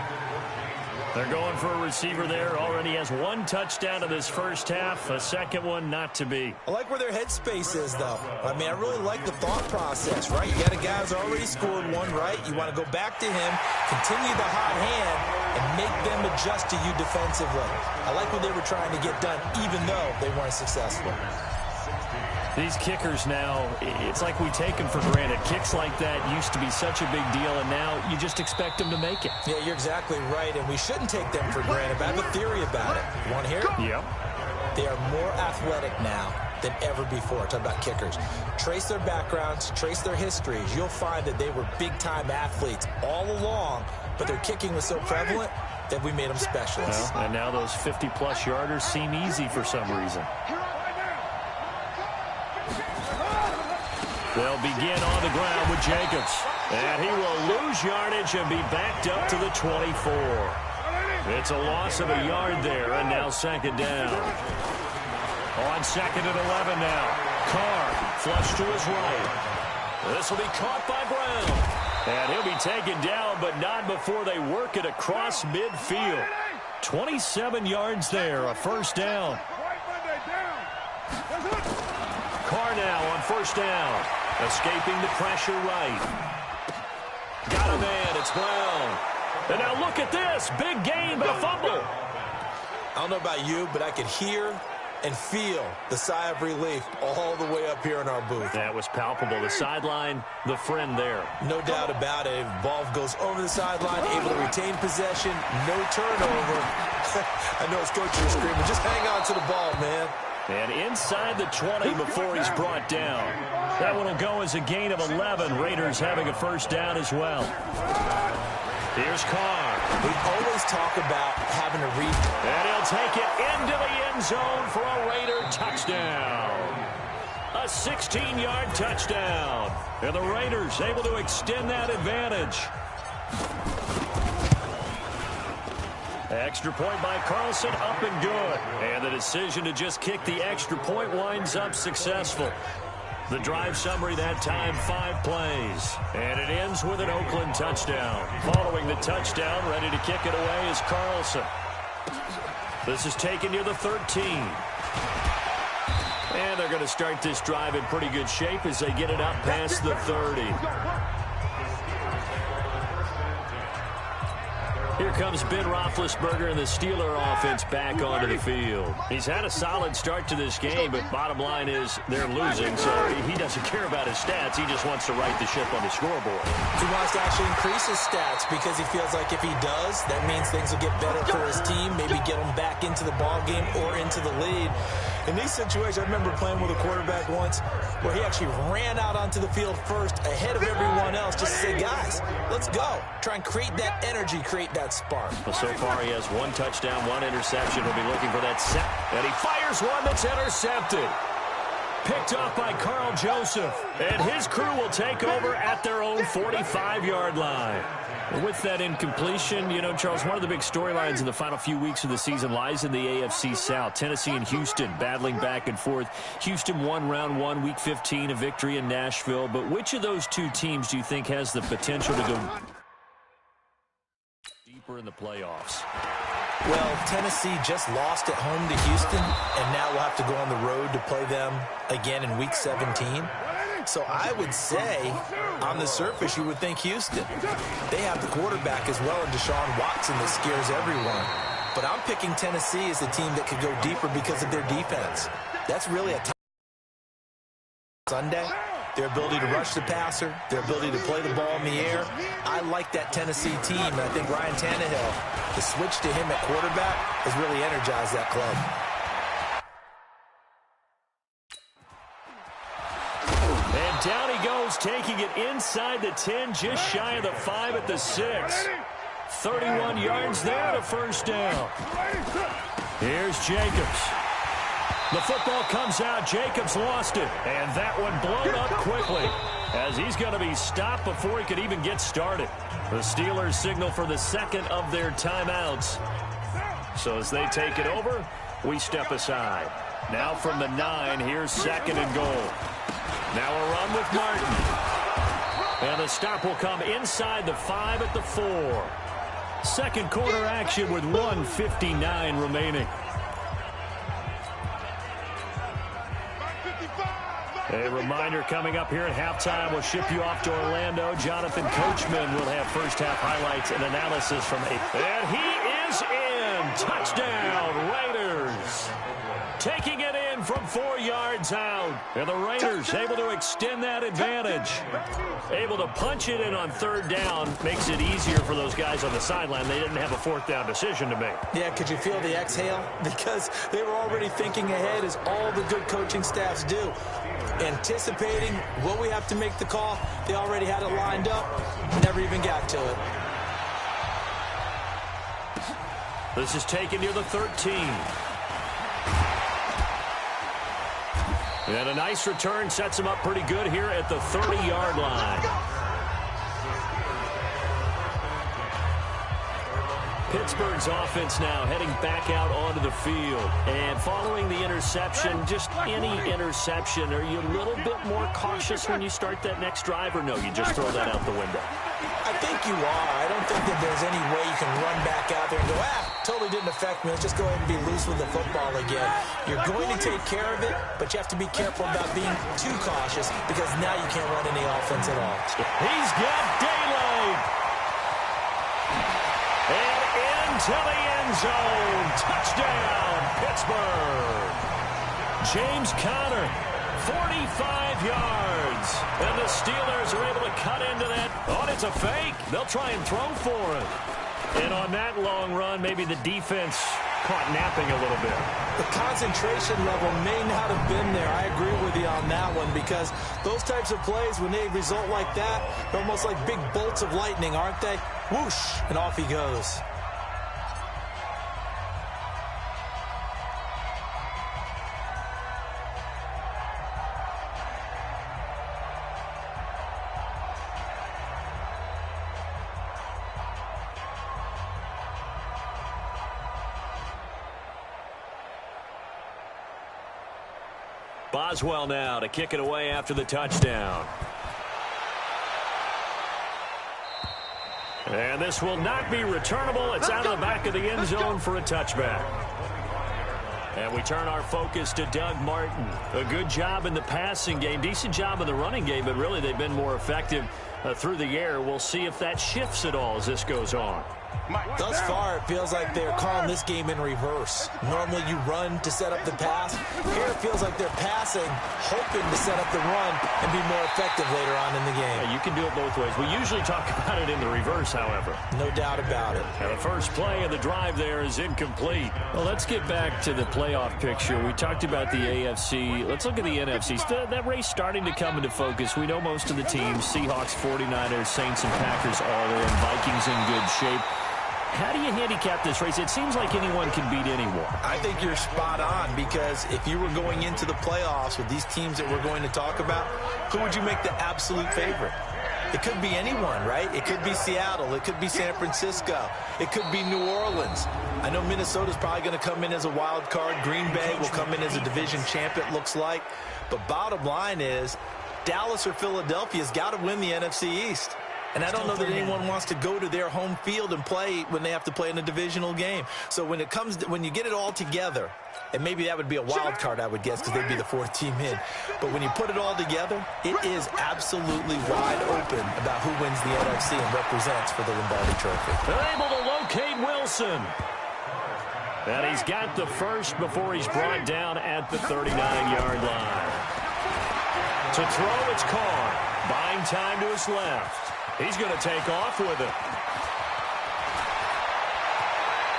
They're going for a receiver there. Already has 1 touchdown in this first half. A second one not to be. I like where their headspace is, though. I mean, I really like the thought process, right? You got a guy who's already scored 1, right? You want to go back to him, continue the hot hand, and make them adjust to you defensively. I like what they were trying to get done, even though they weren't successful. These kickers now, it's like we take them for granted. Kicks like that used to be such a big deal, and now you just expect them to make it. Yeah, you're exactly right, and we shouldn't take them for granted. But I have a theory about it. You want to hear it? Yep. They are more athletic now than ever before. Talk about kickers. Trace their backgrounds, trace their histories. You'll find that they were big-time athletes all along, but their kicking was so prevalent that we made them specialists. Well, and now those 50-plus yarders seem easy for some reason. They'll begin on the ground with Jacobs. And he will lose yardage and be backed up to the 24. It's a loss of a yard there, and now 2nd down. On 2nd and 11 now. Carr flush to his right. This will be caught by Brown. And he'll be taken down, but not before they work it across midfield. 27 yards there, a 1st down. Carr now on 1st down. Escaping the pressure right. Got a man, it's Brown. And now look at this, big gain but a fumble. I don't know about you, but I could hear and feel the sigh of relief all the way up here in our booth. That was palpable. The sideline, the friend there. No doubt about it. Ball goes over the sideline, able to retain possession, no turnover. I know his coach is screaming, just hang on to the ball, man. And inside the 20 before he's brought down. That one will go as a gain of 11. Raiders having a 1st down as well. Here's Carr. We always talk about having to read. And he'll take it into the end zone for a Raider touchdown. A 16-yard touchdown. And the Raiders able to extend that advantage. Extra point by Carlson, up and good. And the decision to just kick the extra point winds up successful. The drive summary that time, 5 plays. And it ends with an Oakland touchdown. Following the touchdown, ready to kick it away is Carlson. This is taken near the 13. And they're going to start this drive in pretty good shape as they get it out past the 30. Here comes Ben Roethlisberger and the Steeler offense back onto the field. He's had a solid start to this game, but bottom line is they're losing, so he doesn't care about his stats. He just wants to right the ship on the scoreboard. He wants to actually increase his stats because he feels like if he does, that means things will get better for his team, maybe get him back into the ball game or into the lead. In these situations, I remember playing with a quarterback once where he actually ran out onto the field first ahead of everyone else just to say, guys, let's go. Try and create that energy, create that spark. Well, so far he has 1 touchdown, 1 interception. He'll be looking for that set. And he fires one that's intercepted. Picked off by Carl Joseph. And his crew will take over at their own 45-yard line. With that incompletion, you know, Charles, one of the big storylines in the final few weeks of the season lies in the AFC South. Tennessee and Houston battling back and forth. Houston won round 1, week 15, a victory in Nashville. But which of those two teams do you think has the potential to go deeper in the playoffs? Well, Tennessee just lost at home to Houston, and now we'll have to go on the road to play them again in week 17. So I would say, on the surface, you would think Houston. They have the quarterback as well in Deshaun Watson that scares everyone. But I'm picking Tennessee as the team that could go deeper because of their defense. That's really a Sunday. Their ability to rush the passer, their ability to play the ball in the air. I like that Tennessee team, and I think Ryan Tannehill, the switch to him at quarterback, has really energized that club. And down he goes, taking it inside the 10, just shy of the 5 at the 6. 31 yards there to first down. Here's Jacobs. The football comes out. Jacobs lost it. And that one blown up quickly as he's going to be stopped before he could even get started. The Steelers signal for the second of their timeouts. So as they take it over, we step aside. Now from the 9, here's 2nd and goal. Now a run with Martin. And the stop will come inside the 5 at the 4. Second quarter action with 1:59 remaining. A reminder coming up here at halftime. We'll ship you off to Orlando. Jonathan Coachman will have first-half highlights and analysis from it. And he is in. Touchdown, Raiders. Taking it in from 4 yards out. And the Raiders able to extend that advantage. Able to punch it in on 3rd down. Makes it easier for those guys on the sideline. They didn't have a 4th down decision to make. Yeah, could you feel the exhale? Because they were already thinking ahead, as all the good coaching staffs do. Anticipating, will we have to make the call? They already had it lined up. Never even got to it. This is taken near the 13. And a nice return sets him up pretty good here at the 30-yard line. Pittsburgh's offense now heading back out onto the field. And following the interception, just any interception, are you a little bit more cautious when you start that next drive, or no, you just throw that out the window? I think you are. I don't think that there's any way you can run back out there and go, totally didn't affect me. Let's just go ahead and be loose with the football again. You're going to take care of it, but you have to be careful about being too cautious because now you can't run any offense at all. He's got daylight. And into the end zone. Touchdown, Pittsburgh. James Conner, 45 yards. And the Steelers are able to cut into that. Oh, it's a fake. They'll try and throw for it. And on that long run, maybe the defense caught napping a little bit. The concentration level may not have been there. I agree with you on that one because those types of plays, when they result like that, they're almost like big bolts of lightning, aren't they? Whoosh, and off he goes. Boswell now to kick it away after the touchdown. And this will not be returnable. It's out of the back of the end zone for a touchback. And we turn our focus to Doug Martin. A good job in the passing game, decent job in the running game, but really they've been more effective through the air. We'll see if that shifts at all as this goes on. Thus far, it feels like they're calling this game in reverse. Normally you run to set up the pass. Here it feels like they're passing, hoping to set up the run and be more effective later on in the game. Yeah, you can do it both ways. We usually talk about it in the reverse, however. No doubt about it. And the first play of the drive there is incomplete. Well, let's get back to the playoff picture. We talked about the AFC. Let's look at the NFC. That race starting to come into focus. We know most of the teams, Seahawks, 49ers, Saints, and Packers all in. Vikings in good shape. How do you handicap this race? It seems like anyone can beat anyone. I think you're spot on, because if you were going into the playoffs with these teams that we're going to talk about, who would you make the absolute favorite? It could be anyone, right? It could be Seattle. It could be San Francisco. It could be New Orleans. I know Minnesota's probably going to come in as a wild card. Green Bay will come in as a division champ, it looks like. But bottom line is, Dallas or Philadelphia's got to win the NFC East. And I don't know that anyone wants to go to their home field and play when they have to play in a divisional game. So when you get it all together, and maybe that would be a wild card, I would guess, because they'd be the fourth team in. But when you put it all together, it is absolutely wide open about who wins the NFC and represents for the Lombardi Trophy. They're able to locate Wilson. And he's got the first before he's brought down at the 39-yard line. To throw, it's Carr. Buying time to his left. He's going to take off with it.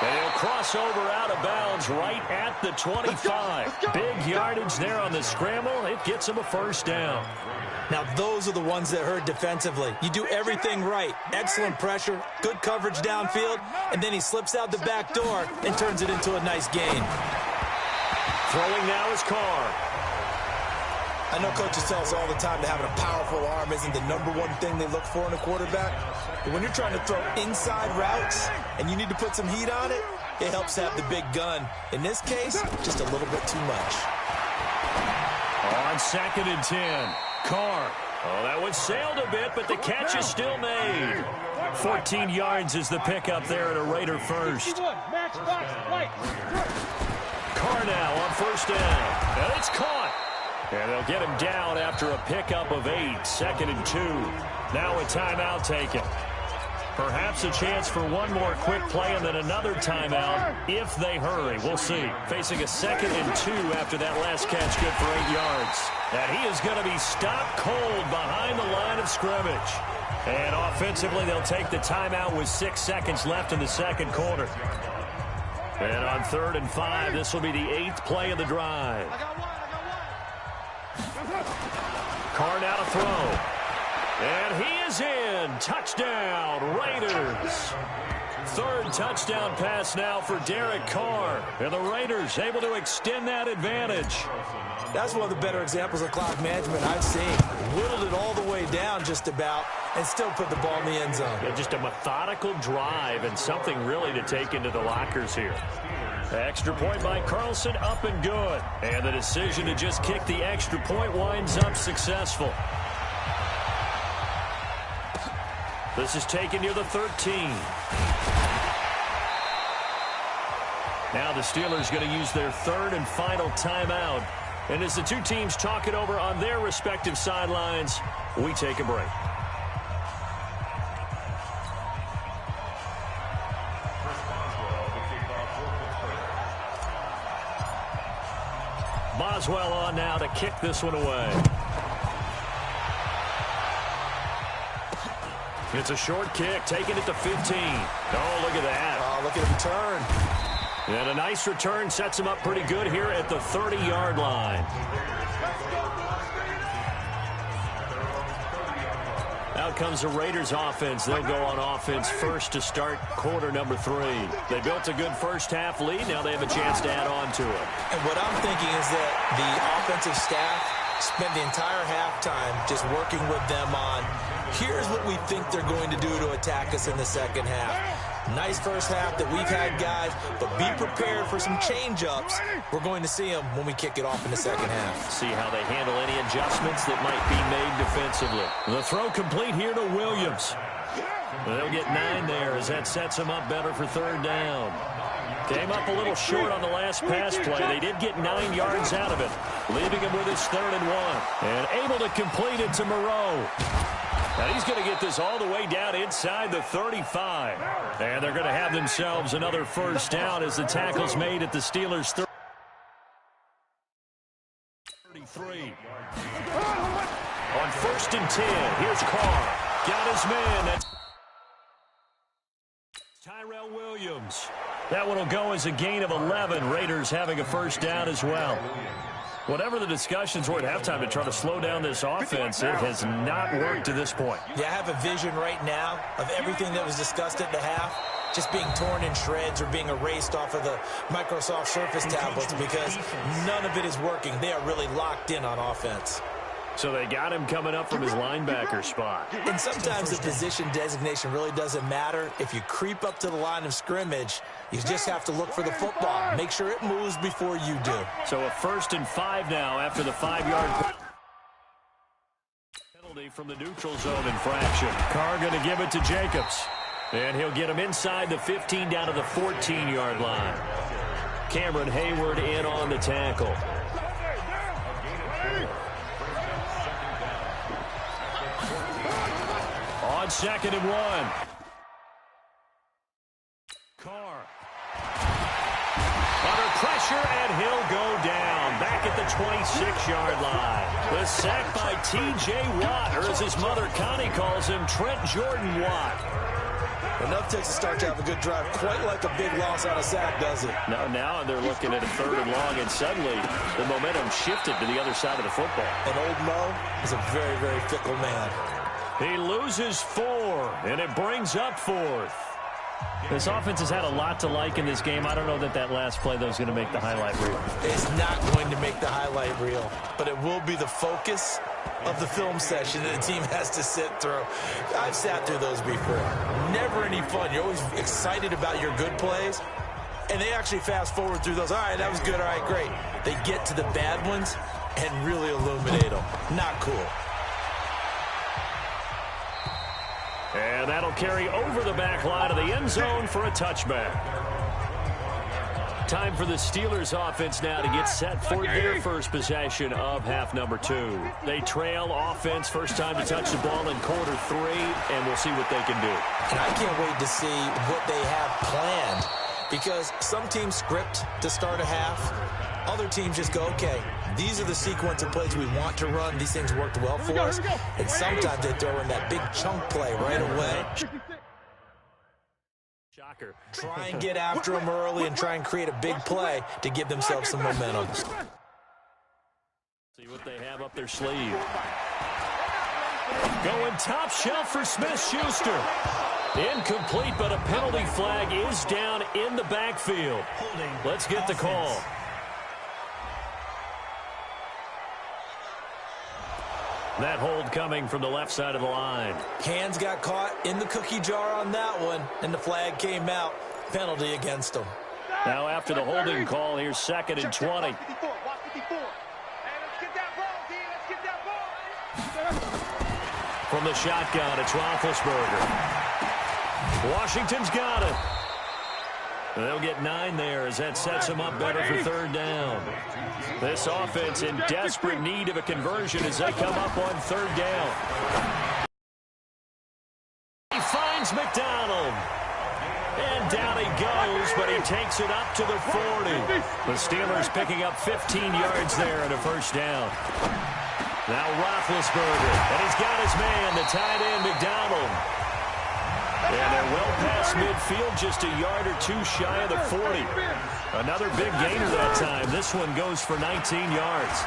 And he'll cross over out of bounds right at the 25. Big yardage there on the scramble. It gets him a first down. Now, those are the ones that hurt defensively. You do everything right. Excellent pressure, good coverage downfield, and then he slips out the back door and turns it into a nice gain. Throwing now is Carr. I know coaches tell us all the time that having a powerful arm isn't the number one thing they look for in a quarterback. But when you're trying to throw inside routes and you need to put some heat on it, it helps to have the big gun. In this case, just a little bit too much. On 2nd and 10, Carr. Oh, that one sailed a bit, but the catch is still made. 14 yards is the pickup there at a Raider first. Carr now on first down. And it's caught. And they'll get him down after a pickup of 8. 2nd and 2. Now a timeout taken. Perhaps a chance for one more quick play and then another timeout if they hurry. We'll see. Facing a 2nd and 2 after that last catch, good for 8 yards. And he is going to be stopped cold behind the line of scrimmage. And offensively, they'll take the timeout with 6 seconds left in the second quarter. And on 3rd and 5, this will be the 8th play of the drive. Carr now to throw. And he is in. Touchdown, Raiders. 3rd touchdown pass now for Derek Carr. And the Raiders able to extend that advantage. That's one of the better examples of clock management I've seen. Whittled it all the way down just about and still put the ball in the end zone. Yeah, just a methodical drive and something really to take into the lockers here. Extra point by Carlson, up and good. And the decision to just kick the extra point winds up successful. This is taken near the 13. Now the Steelers going to use their 3rd and final timeout. And as the two teams talk it over on their respective sidelines, we take a break. Boswell on now to kick this one away. It's a short kick, taking it to 15. Oh, look at that. Oh, look at him turn. And a nice return sets him up pretty good here at the 30-yard line. Out comes the Raiders offense. They'll go on offense first to start quarter number 3. They built a good first half lead. Now they have a chance to add on to it. And what I'm thinking is that the offensive staff spent the entire halftime just working with them on, here's what we think they're going to do to attack us in the second half. Nice first half that we've had, guys, but be prepared for some change-ups. We're going to see them when we kick it off in the second half. See how they handle any adjustments that might be made defensively. The throw complete here to Williams. They'll get 9 there as that sets them up better for third down. Came up a little short on the last pass play. They did get 9 yards out of it, leaving him with his 3rd and 1. And able to complete it to Moreau. Now he's going to get this all the way down inside the 35. And they're going to have themselves another first down as the tackle's made at the Steelers' 33. On 1st and 10, here's Carr. Got his man. That's Tyrell Williams. That one will go as a gain of 11. Raiders having a first down as well. Whatever the discussions were at halftime to try to slow down this offense, it has not worked to this point. Yeah, I have a vision right now of everything that was discussed at the half just being torn in shreds or being erased off of the Microsoft Surface tablets because none of it is working. They are really locked in on offense. So they got him coming up from his linebacker spot. And sometimes the position designation really doesn't matter. If you creep up to the line of scrimmage, you just have to look for the football. Make sure it moves before you do. So a 1st and 5 now after the 5-yard penalty from the neutral zone infraction. Carr going to give it to Jacobs. And he'll get him inside the 15 down to the 14-yard line. Cameron Hayward in on the tackle. On 2nd and 1. Carr. Under pressure, and he'll go down. Back at the 26-yard line. The sack by T.J. Watt, or as his mother Connie calls him, Trent Jordan Watt. Enough takes to start to have a good drive. Quite like a big loss on a sack, does it? Now they're looking at a 3rd and long, and suddenly the momentum shifted to the other side of the football. And old Mo is a very, very fickle man. He loses 4, and it brings up 4th. This offense has had a lot to like in this game. I don't know that that last play, though, is going to make the highlight reel. It's not going to make the highlight reel, but it will be the focus of the film session that the team has to sit through. I've sat through those before. Never any fun. You're always excited about your good plays, and they actually fast forward through those. All right, that was good. All right, great. They get to the bad ones and really illuminate them. Not cool. And that'll carry over the back line of the end zone for a touchback. Time for the Steelers offense now to get set for their first possession of half number 2. They trail offense, first time to touch the ball in quarter 3, and we'll see what they can do. And I can't wait to see what they have planned, because some teams script to start a half. Other teams just go, okay, these are the sequence of plays we want to run. These things worked well for us. And sometimes they throw in that big chunk play right away. Shocker. Try and get after them early and try and create a big play to give themselves some momentum. See what they have up their sleeve. Going top shelf for Smith-Schuster. Incomplete, but a penalty flag is down in the backfield. Let's get the call. That hold coming from the left side of the line. Hands got caught in the cookie jar on that one, and the flag came out. Penalty against them. Now after the holding call, here's 2nd and 20. From the shotgun, it's Roethlisberger. Washington's got it. They'll get 9 there as that sets them up better for third down. This offense in desperate need of a conversion as they come up on third down. He finds McDonald. And down he goes, but he takes it up to the 40. The Steelers picking up 15 yards there and a first down. Now Roethlisberger, and he's got his man, the tight end McDonald. And they're well past midfield, just a yard or 2 shy of the 40. Another big gainer that time. This one goes for 19 yards.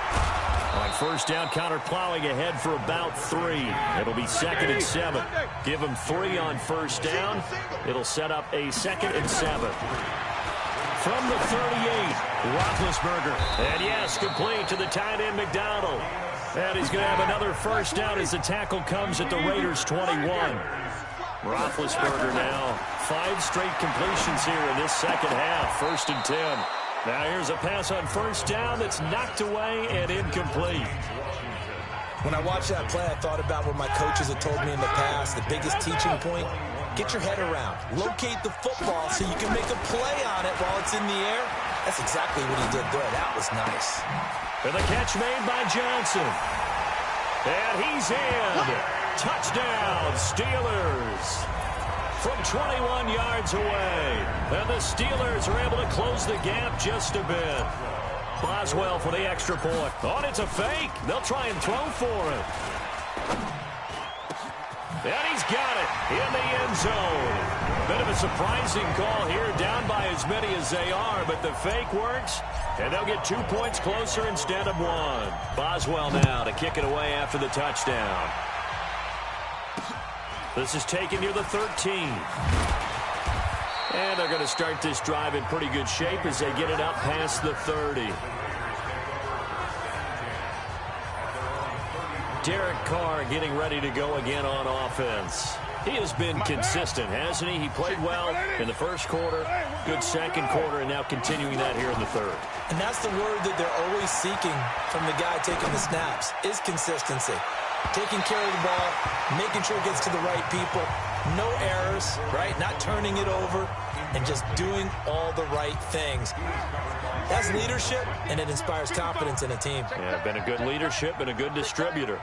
On first down, Connor plowing ahead for about 3. It'll be 2nd and 7. Give him 3 on first down. It'll set up a 2nd and 7. From the 38, Roethlisberger. And yes, complete to the tight end McDonald. And he's going to have another first down as the tackle comes at the Raiders' 21. Roethlisberger now. 5 straight completions here in this second half. 1st and 10. Now here's a pass on 1st down that's knocked away and incomplete. When I watched that play, I thought about what my coaches had told me in the past. The biggest teaching point, get your head around. Locate the football so you can make a play on it while it's in the air. That's exactly what he did there. That was nice. And the catch made by Johnson. And he's in. Touchdown, Steelers. From 21 yards away. And the Steelers are able to close the gap just a bit. Boswell for the extra point. Oh, it's a fake. They'll try and throw for it. And he's got it in the end zone. Bit of a surprising call here, down by as many as they are, but the fake works, and they'll get 2 points closer instead of 1. Boswell now to kick it away after the touchdown. This is taken near the 13. And they're going to start this drive in pretty good shape as they get it up past the 30. Derek Carr getting ready to go again on offense. He has been consistent, hasn't he? He played well in the first quarter, good second quarter, and now continuing that here in the third. And that's the word that they're always seeking from the guy taking the snaps, is consistency. Taking care of the ball, making sure it gets to the right people, no errors, right? Not turning it over, and just doing all the right things. That's leadership, and it inspires confidence in a team. Yeah, been a good leadership and a good distributor.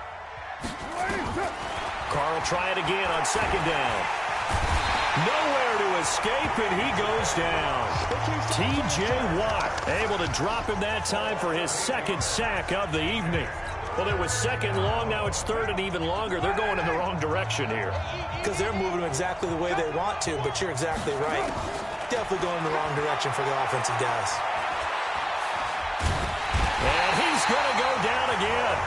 Carr will try it again on 2nd down. Nowhere to escape, and he goes down. T.J. Watt able to drop him that time for his 2nd sack of the evening. Well, it was 2nd long, now it's 3rd and even longer. They're going in the wrong direction here. Because they're moving them exactly the way they want to, but you're exactly right. Definitely going in the wrong direction for the offensive guys. And he's going to go down again.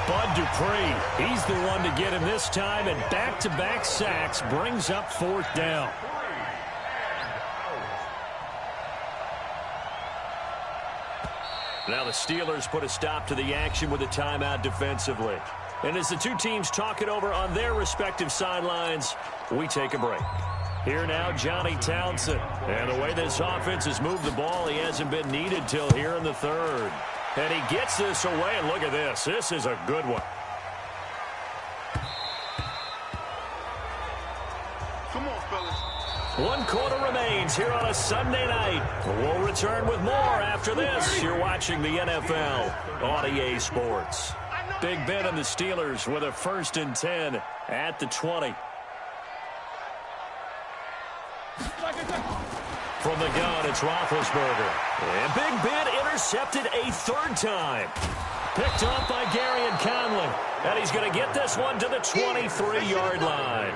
Bud Dupree, he's the one to get him this time, and back-to-back sacks brings up 4th down. Now the Steelers put a stop to the action with a timeout defensively. And as the two teams talk it over on their respective sidelines, we take a break. Here now, Johnny Townsend. And the way this offense has moved the ball, he hasn't been needed till here in the 3rd. And he gets this away, and look at this. This is a good one. Come on, fellas. 1 quarter remains here on a Sunday night. We'll return with more after this. You're watching the NFL on EA Sports. Big Ben and the Steelers with a 1st and 10 at the 20. From the gun, it's Roethlisberger. And Big Ben intercepted a 3rd time. Picked off by Gary Conley. And he's going to get this one to the 23-yard line.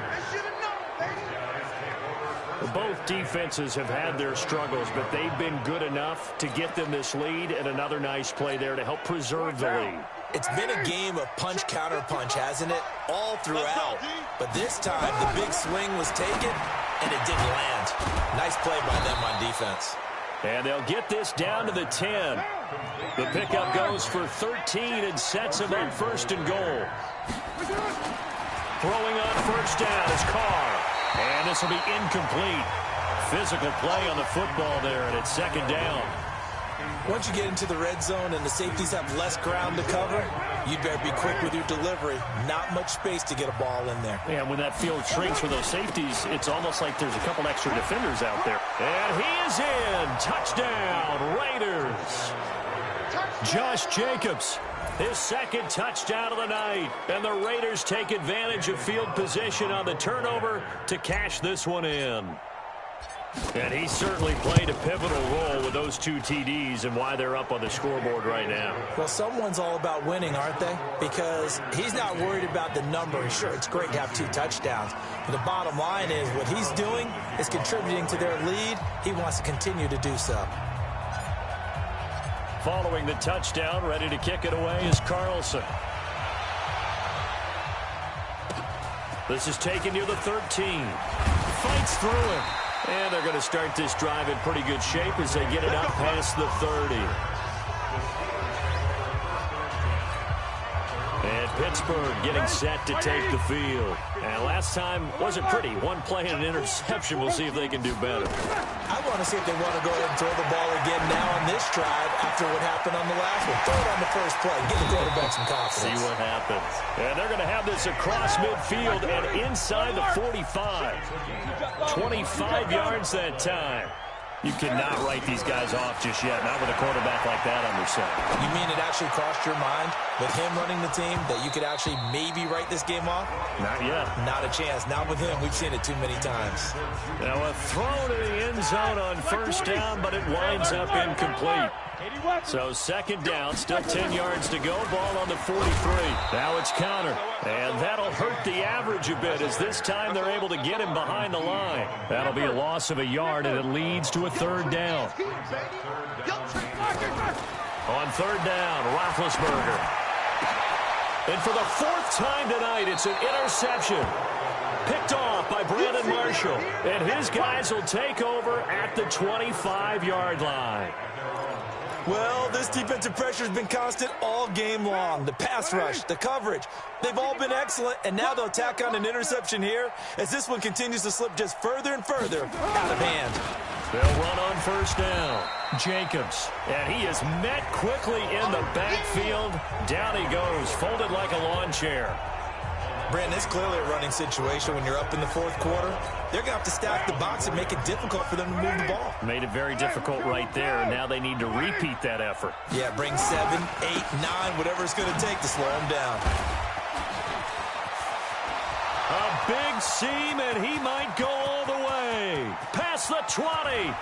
Both defenses have had their struggles, but they've been good enough to get them this lead, and another nice play there to help preserve the lead. It's been a game of punch-counter-punch, hasn't it? All throughout. But this time, the big swing was taken, and it didn't land. Nice play by them on defense. And they'll get this down to the 10. The pickup goes for 13 and sets them up 1st and goal. Throwing on 1st down is Carr. And this will be incomplete. Physical play on the football there, and it's 2nd down. Once you get into the red zone and the safeties have less ground to cover, you'd better be quick with your delivery. Not much space to get a ball in there. And when that field shrinks for those safeties, it's almost like there's a couple extra defenders out there. And he is in. Touchdown, Raiders. Josh Jacobs, his 2nd touchdown of the night. And the Raiders take advantage of field position on the turnover to cash this one in. And he certainly played a pivotal role with those 2 TDs and why they're up on the scoreboard right now. Well, someone's all about winning, aren't they? Because he's not worried about the number. Sure, it's great to have 2 touchdowns. But the bottom line is what he's doing is contributing to their lead. He wants to continue to do so. Following the touchdown, ready to kick it away is Carlson. This is taken near the 13. Fights through him. And they're going to start this drive in pretty good shape as they get it up past the 30. And Pittsburgh getting set to take the field. And last time wasn't pretty. One play and an interception. We'll see if they can do better. I want to see if they want to go ahead and throw the ball again now on this drive after what happened on the last one. Throw it on the first play. Give the quarterback some confidence. See what happens. And they're going to have this across midfield and inside the 45. 25 yards that time. You cannot write these guys off just yet, not with a quarterback like that under center. You mean it actually crossed your mind with him running the team that you could actually maybe write this game off? Not yet. Not a chance. Not with him. We've seen it too many times. Now a throw to the end zone on first down, but it winds up incomplete. So second down, still 10 yards to go. Ball on the 43. Now it's counter. And that'll hurt the average a bit as this time they're able to get him behind the line. That'll be a loss of a yard, and it leads to a third down. On third down, Roethlisberger. And for the fourth time tonight, it's an interception. Picked off by Brandon Marshall. And his guys will take over at the 25-yard line. Well, this defensive pressure has been constant all game long. The pass rush, the coverage, they've all been excellent, and now they'll tack on an interception here as this one continues to slip just further and further out of hand. They'll run on first down. Jacobs, and he is met quickly in the backfield. Down he goes, folded like a lawn chair. Brandon, it's clearly a running situation when you're up in the fourth quarter. They're going to have to stack the box and make it difficult for them to move the ball. Made it very difficult right there, and now they need to repeat that effort. Yeah, bring 7, 8, 9, whatever it's going to take to slow them down. A big seam, and he might go all the way. Past the 20.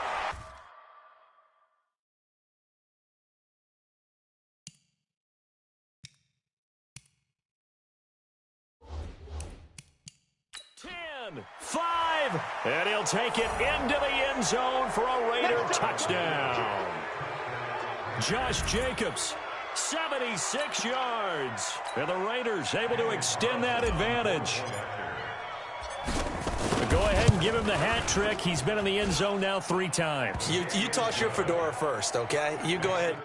Five, and he'll take it into the end zone for a Raider touchdown. Josh Jacobs, 76 yards, and the Raiders able to extend that advantage. Go ahead and give him the hat trick. He's been in the end zone now 3 times. You toss your fedora first, okay? You go ahead.